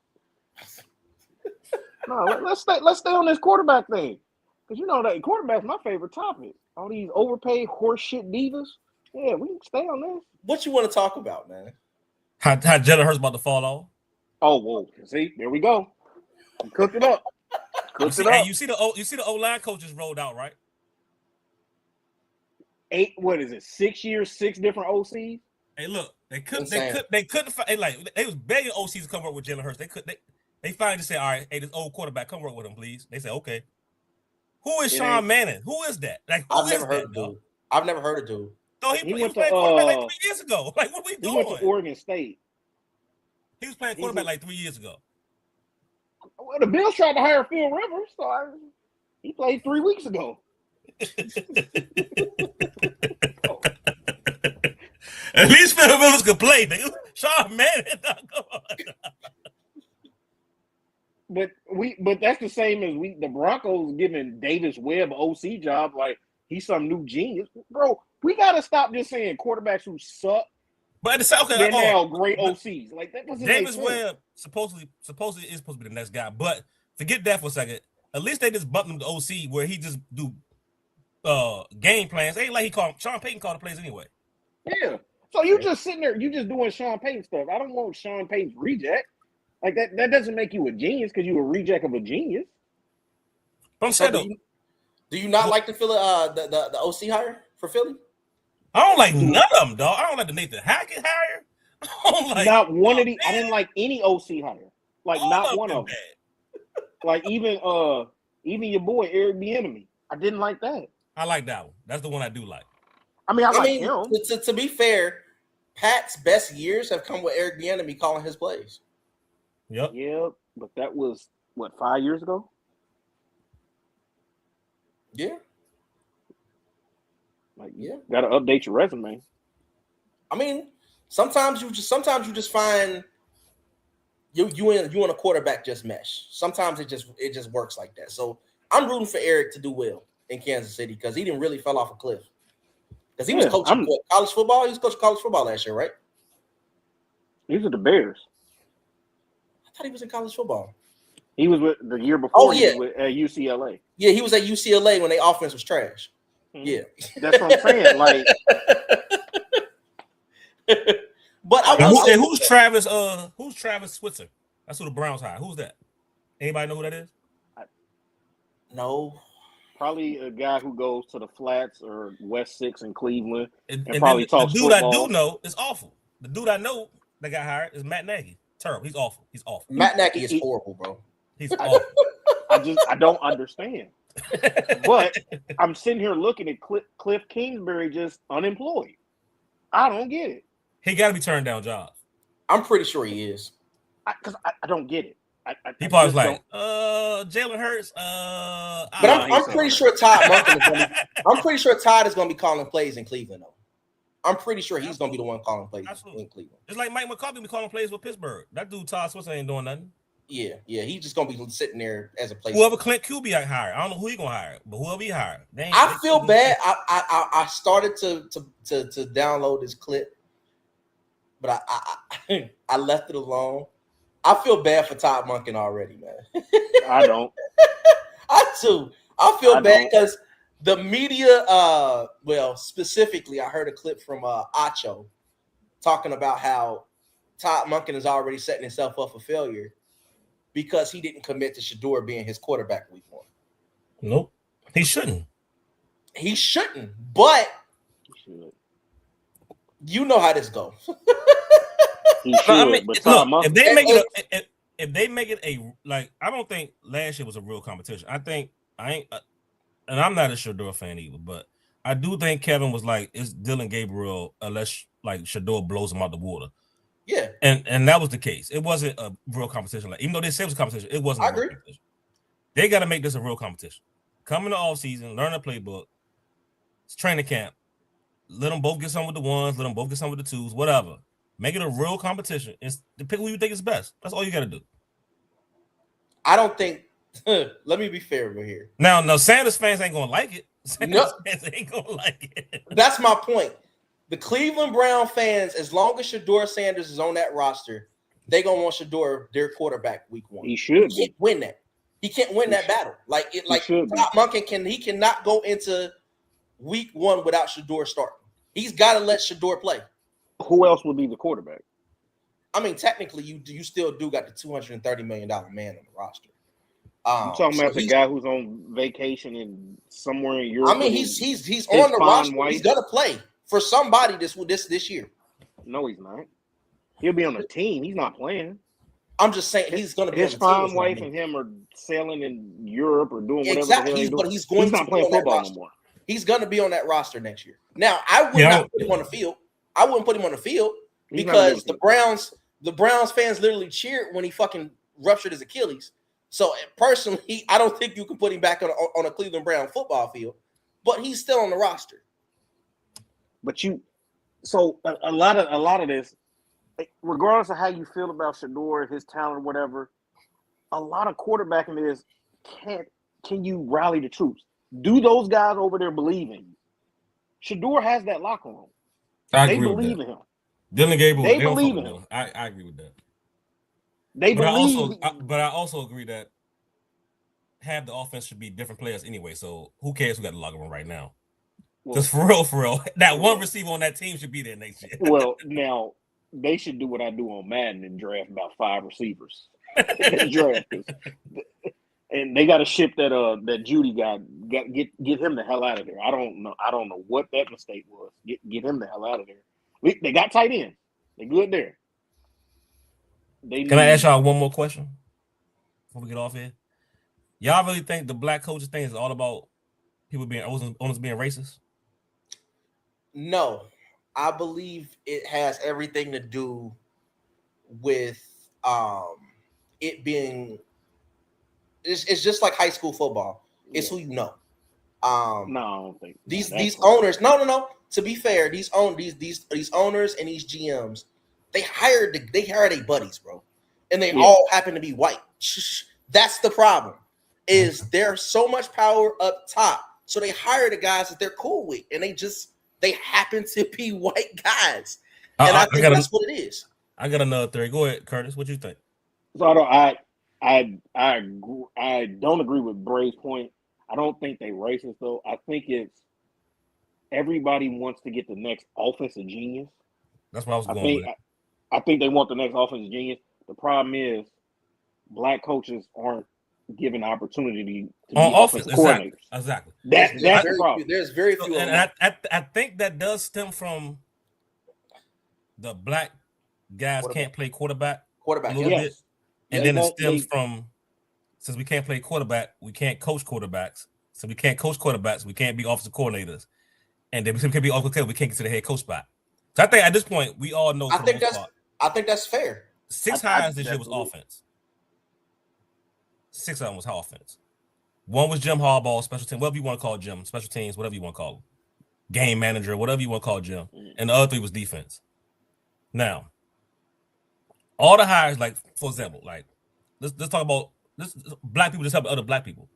No, let's stay on this quarterback thing because you know that quarterback's my favorite topic. All these overpaid horseshit divas. Yeah, we can stay on this. What you want to talk about, man? How Jalen Hurts about to fall off? Oh, whoa! See, there we go. Cooked it up. You see the O-line coaches rolled out, right? 8. What is it? 6 years, 6 different OCs. Hey, look, they couldn't find, like they was begging OCs to come work with Jalen Hurts. They finally just said, all right, hey, this old quarterback, come work with him, please. They said, okay. Who is Sean Manning? Who is that? Like, I've never heard of dude. I've never heard of dude. No, he was playing quarterback like 3 years ago. Like, what are we doing? He went to Oregon State. He was playing quarterback like 3 years ago. Well, the Bills tried to hire Phil Rivers, so he played 3 weeks ago. At least Phil Rivers could play. Nigga. Sean Manning, come on. But that's the same as the Broncos giving Davis Webb an OC job like he's some new genius, bro. We gotta stop just saying quarterbacks who suck. But they're now great OCs. Like that doesn't Davis make sense. Webb supposedly is supposed to be the next guy. But forget that for a second. At least they just bumped him to OC where he just do game plans. Ain't like Sean Payton called the plays anyway. Yeah. So you just sitting there, you just doing Sean Payton stuff. I don't want Sean Payton's reject. Like that doesn't make you a genius because you're a reject of a genius. I'm saying do you not like the Philly the OC hire for Philly? I don't like none of them, dog. I don't like the Nathan Hackett hire. I don't like not one of the. I didn't like any OC hire. Like not one of them. Like even your boy Eric Bieniemy. I didn't like that. I like that one. That's the one I do like. I mean, him. To be fair, Pat's best years have come with Eric Bieniemy calling his plays. Yep. Yeah, but that was 5 years ago. Yeah. Like, got to update your resume. I mean, sometimes you just find you and a quarterback just mesh. Sometimes it just works like that. So I'm rooting for Eric to do well in Kansas City because he didn't really fell off a cliff. Because he was coaching college football. He was coaching college football last year, right? These are the Bears. I thought he was in college football. He was with the year before. He was at UCLA. Yeah, he was at UCLA when their offense was trash. Mm-hmm. Yeah, that's what I'm saying. Like, but who's Travis? Who's Travis Switzer? That's who the Browns hired. Who's that? Anybody know who that is? No. Probably a guy who goes to the Flats or West 6 in Cleveland and probably probably talks the dude football. I do know is awful. The dude I know that got hired is Matt Nagy. Terrible. He's awful. Matt Nagy is horrible, bro. He's awful. I don't understand. But I'm sitting here looking at Cliff Kingsbury just unemployed. I don't get it. He got to be turned down jobs. I'm pretty sure he is. Because I don't get it. He probably was like, Jalen Hurts. But I'm pretty sure Todd Monken is going to be. I'm pretty sure Todd is going to be calling plays in Cleveland, though. I'm pretty sure he's going to be the one calling plays in Cleveland. It's like Mike McCarthy be calling plays with Pittsburgh. That dude Todd Switzer ain't doing nothing. Yeah, he's just going to be sitting there as a player. Whoever Clint Kubiak hired, I don't know who he going to hire, but whoever he hired. I feel bad. I started to download this clip, but I left it alone. I feel bad for Todd Monken already, man. I don't. I too. I feel bad because the media, specifically, I heard a clip from Acho talking about how Todd Monken is already setting himself up for failure because he didn't commit to Shador being his quarterback week 1. Nope. He shouldn't. He shouldn't, but you know how this goes. He should, I mean, look, if they make it a like, I don't think last year was a real competition. And I'm not a Shador fan either, but I do think Kevin was like, it's Dylan Gabriel unless like Shador blows him out the water. Yeah, and that was the case. It wasn't a real competition. Like, even though they said it was a competition, it wasn't. I agree. Competition. They got to make this a real competition. Come in the off season, learn a playbook, It's training camp. Let them both get some with the ones. Let them both get some with the twos. Whatever. Make it a real competition and pick who you think is best. That's all you got to do. I don't think. Let me be fair over here. Now, Sanders fans ain't gonna like it. No, fans ain't gonna like it. That's my point. The Cleveland Brown fans, as long as Shedeur Sanders is on that roster, they gonna want Shedeur their quarterback week 1. He should can't win that. He can't win that battle. Like Top Monken he cannot go into week 1 without Shedeur starting. He's got to let Shedeur play. Who else would be the quarterback? I mean, technically, you still do got the $230 million man on the roster. You talking about the guy who's on vacation in somewhere in Europe? I mean, he's on the roster. White. He's gonna play for somebody this year. No, he's not. He'll be on the team. He's not playing. I'm just saying he's gonna be. His fine wife and him are sailing in Europe or doing whatever. Exactly, but he's not playing football no more. He's gonna be on that roster next year. Now, I would not put him on the field. I wouldn't put him on the field because the Browns fans literally cheered when he fucking ruptured his Achilles. So personally, I don't think you can put him back on a Cleveland Brown football field, but he's still on the roster. But a lot of this, regardless of how you feel about Shedeur, his talent, whatever, a lot of quarterbacking is can you rally the troops? Do those guys over there believe in you? Shedeur has that locker room. They believe in him. Dylan Gabriel, they believe in him. I agree with that. They believe. But I also agree that half the offense should be different players anyway. So who cares who got the locker room right now? Because for real, that one receiver on that team should be there next year. Well, now they should do what I do on Madden and draft about 5 receivers. And they got to ship that Judy guy. Get him the hell out of there. I don't know what that mistake was. Get him the hell out of there. They got tight end. They good there. Can I ask y'all one more question before we get off here? Y'all really think the black coaches thing is all about people being owners being racist? No, I believe it has everything to do with it being. It's just like high school football. It's who you know. No, I don't think these owners. No. To be fair, these owners and these GMs, they hire their buddies, bro, and they all happen to be white. That's the problem. Is there's so much power up top, so they hire the guys that they're cool with, and they happen to be white guys, and I think that's what it is. I got another theory. Go ahead, Curtis. What you think? So I don't agree with Bray's point. I don't think they racist though. I think it's everybody wants to get the next offensive genius. That's what I was going with. I think they want the next offensive genius. The problem is black coaches aren't given the opportunity to be offensive coordinators. Exactly. That's the problem. There's very few. And I think that does stem from the black guys can't play quarterback a little bit. And then it stems from, since we can't play quarterback, we can't coach quarterbacks. So we can't coach quarterbacks, we can't be offensive coordinators. And then we can't be offensive coordinators, we can't get to the head coach spot. So I think at this point, we all know. I think that's fair. 6 hires this year was offense. 6 of them was offense. 1 was Jim Harbaugh, special team, whatever you want to call Jim, special teams, whatever you want to call them. Game manager, whatever you want to call Jim. And the other 3 was defense. Now, all the hires, like, for example, like, let's talk about this black people just helping other black people.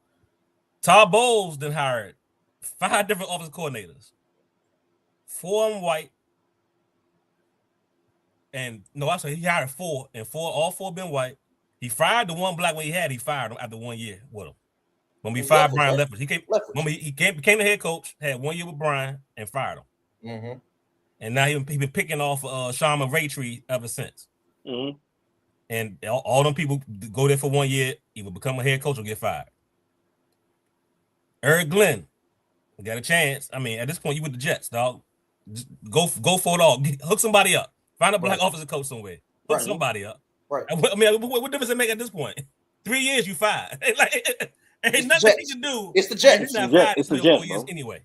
Todd Bowles then hired 5 different offensive coordinators. 4 of them white. And no, I'm sorry, he hired 4, and all 4 been white. He fired the one black one he had. He fired him after 1 year with him. When we fired Brian Leftwich, he became the head coach. Had 1 year with Brian and fired him. Mm-hmm. And now he been picking off Sean Raytree ever since. Mm-hmm. And all them people go there for 1 year, either become a head coach or get fired. Eric Glenn got a chance. I mean, at this point, you with the Jets, dog. Just go for it all. Hook somebody up. Find a black offensive coach somewhere. Hook somebody up. Right. I mean, what difference does it make at this point? 3 years, you fired. Like, ain't nothing he can do. It's the Jets. It's the Jets, bro. Anyway.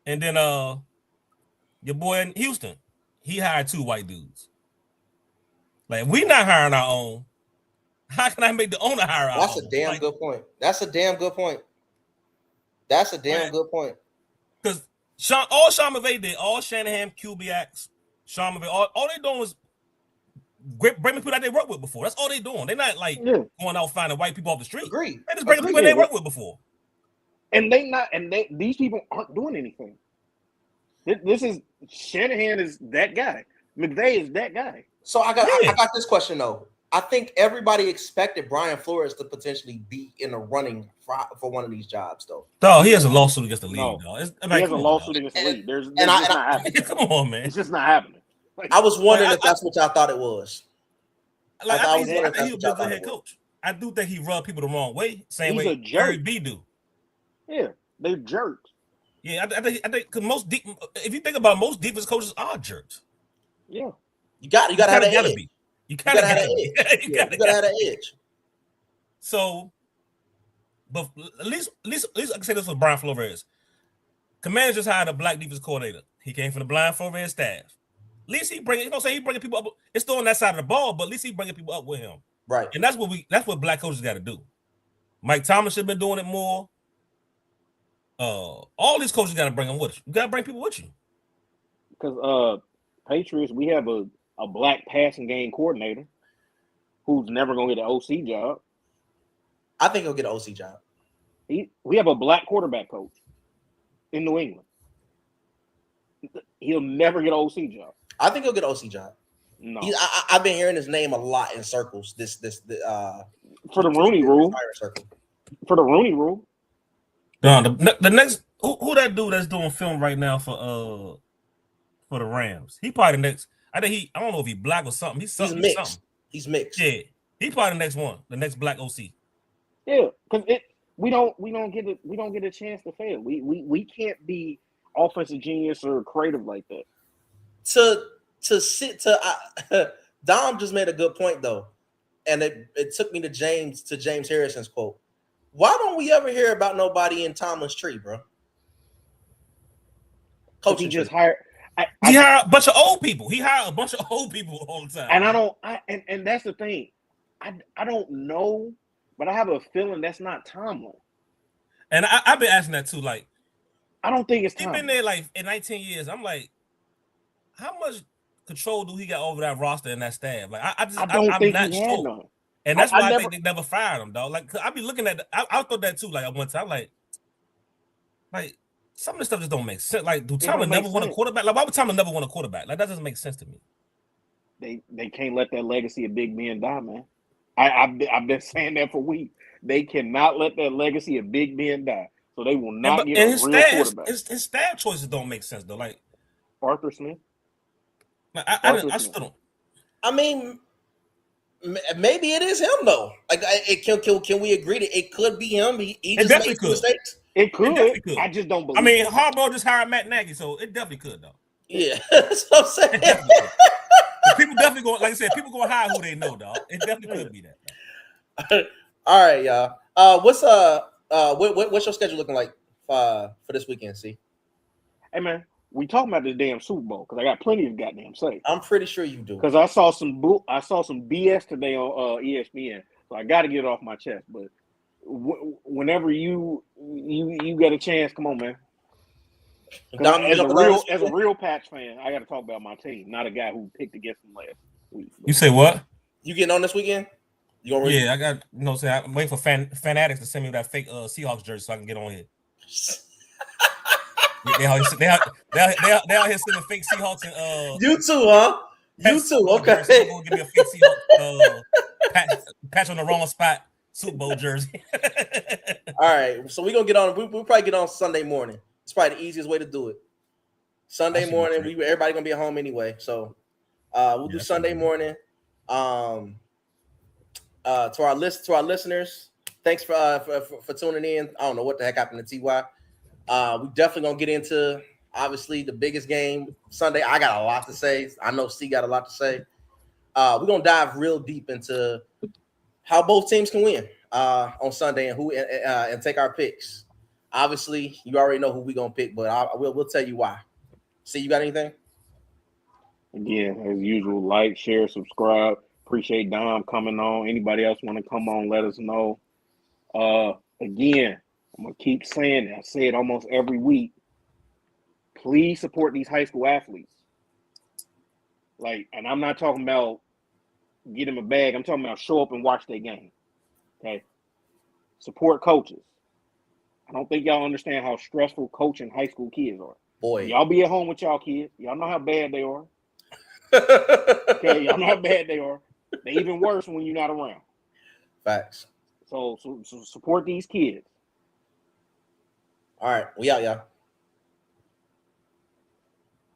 And then your boy in Houston, he hired 2 white dudes. Like, if we not hiring our own, how can I make the owner hire our own? That's a damn good point. That's a damn good point. Because all Sean McVay did, all Shanahan, Kubiak's, Sean McVay, all they doing was bring people that they worked with before. That's all they doing. They're not like going out finding white people off the street. Agree. They just bring people they worked with before. And these people aren't doing anything. This is Shanahan is that guy. McVay is that guy. So I got this question though. I think everybody expected Brian Flores to potentially be in the running for one of these jobs, though. No, he has a lawsuit against the league, though. He has a lawsuit against the league. There's not happening. Come on, man. It's just not happening. Like, I was wondering if that's what y'all thought it was. I think he's a good head coach. I do think he rubbed people the wrong way. Same way Jerry B do. Yeah, they're jerks. Yeah, I think because if you think about it, most defense coaches are jerks. Yeah, you got to have an edge. You gotta have an edge. So, but at least I can say this with Brian Flores. Commanders just hired a black defense coordinator. He came from the Brian Flores staff. At least he bringing people up. It's still on that side of the ball, but at least he bringing people up with him. Right. And that's what black coaches got to do. Mike Thomas should have been doing it more. All these coaches got to bring them with you. You got to bring people with you. Because Patriots, we have a black passing game coordinator who's never going to get an OC job. I think he'll get an OC job. We have a black quarterback coach in New England. He'll never get an OC job. I think he'll get an OC job. No, I've been hearing his name a lot in circles. For the Rooney Rule. For the Rooney Rule. No, the next who that dude that's doing film right now for the Rams? He probably the next. I don't know if he's black or something. He's mixed. He's mixed. Yeah, he probably the next one, the next black OC. Yeah, because we don't get a chance to fail. We can't be offensive genius or creative like that. Dom just made a good point though, and it took me to James Harrison's quote. Why don't we ever hear about nobody in Tomlin's tree, bro? Coaching just hired. He hired a bunch of old people. He hired a bunch of old people all the time. And and that's the thing. I don't know, but I have a feeling that's not Tomlin. And I've been asking that too. Like, I don't think it's Tomlin. He's been there like in 19 years. I'm like, how much control do he got over that roster and that staff? Like, I'm not sure. None. And that's why I think they never fired him, dog. Like, I be looking at I thought that too. Like at one time, like some of this stuff just don't make sense. Like, do Tomlin never want a quarterback? Like, why would Tomlin never want a quarterback? Like, that doesn't make sense to me. They can't let that legacy of Big Ben die, man. I've been saying that for weeks. They cannot let that legacy of Big Ben die. So they will not get a real quarterback. His staff choices don't make sense though. Like Arthur Smith. Like, I still don't. I mean, maybe it is him though. Like, can we agree that it could be him? He just makes mistakes. It could. I just don't believe. I mean, Harbaugh just hired Matt Nagy, so it definitely could though. Yeah, that's what I'm saying. People definitely go. Like I said, people gonna hire who they know, dog. It definitely could be that. All right, y'all. What's your schedule looking like for this weekend? See, hey man, we talking about this damn Super Bowl because I got plenty of goddamn say. I'm pretty sure you do. Because I saw some BS today on ESPN, so I got to get it off my chest. But whenever you get a chance, come on, man. As a real Pats fan, I got to talk about my team, not a guy who picked against them last week. You say what? You getting on this weekend? Yeah, I got I'm waiting for fanatics to send me that fake Seahawks jersey so I can get on here. they out here sending fake Seahawks and you too, huh? You too, okay. So gonna give me a fake Seahawks patch on the wrong spot Super Bowl jersey. All right, so we're gonna get on. We'll probably get on Sunday morning. It's probably the easiest way to do it. Sunday morning, everybody gonna be at home anyway, so we'll do Sunday morning. To our listeners, thanks for tuning in. I don't know what the heck happened to TY. We definitely gonna get into obviously the biggest game Sunday. I got a lot to say. I know C got a lot to say. We're gonna dive real deep into how both teams can win on Sunday and and take our picks. Obviously, you already know who we're gonna pick, but we'll tell you why. C, you got anything? Again, as usual, like, share, subscribe. Appreciate Dom coming on. Anybody else want to come on, let us know. Again, I'm gonna keep saying it. I say it almost every week. Please support these high school athletes. Like, and I'm not talking about get them a bag. I'm talking about show up and watch their game. Okay. Support coaches. I don't think y'all understand how stressful coaching high school kids are. Boy, y'all be at home with y'all kids. Y'all know how bad they are. Okay, y'all know how bad they are. They even worse when you're not around. Facts. So support these kids. All right, we out, y'all.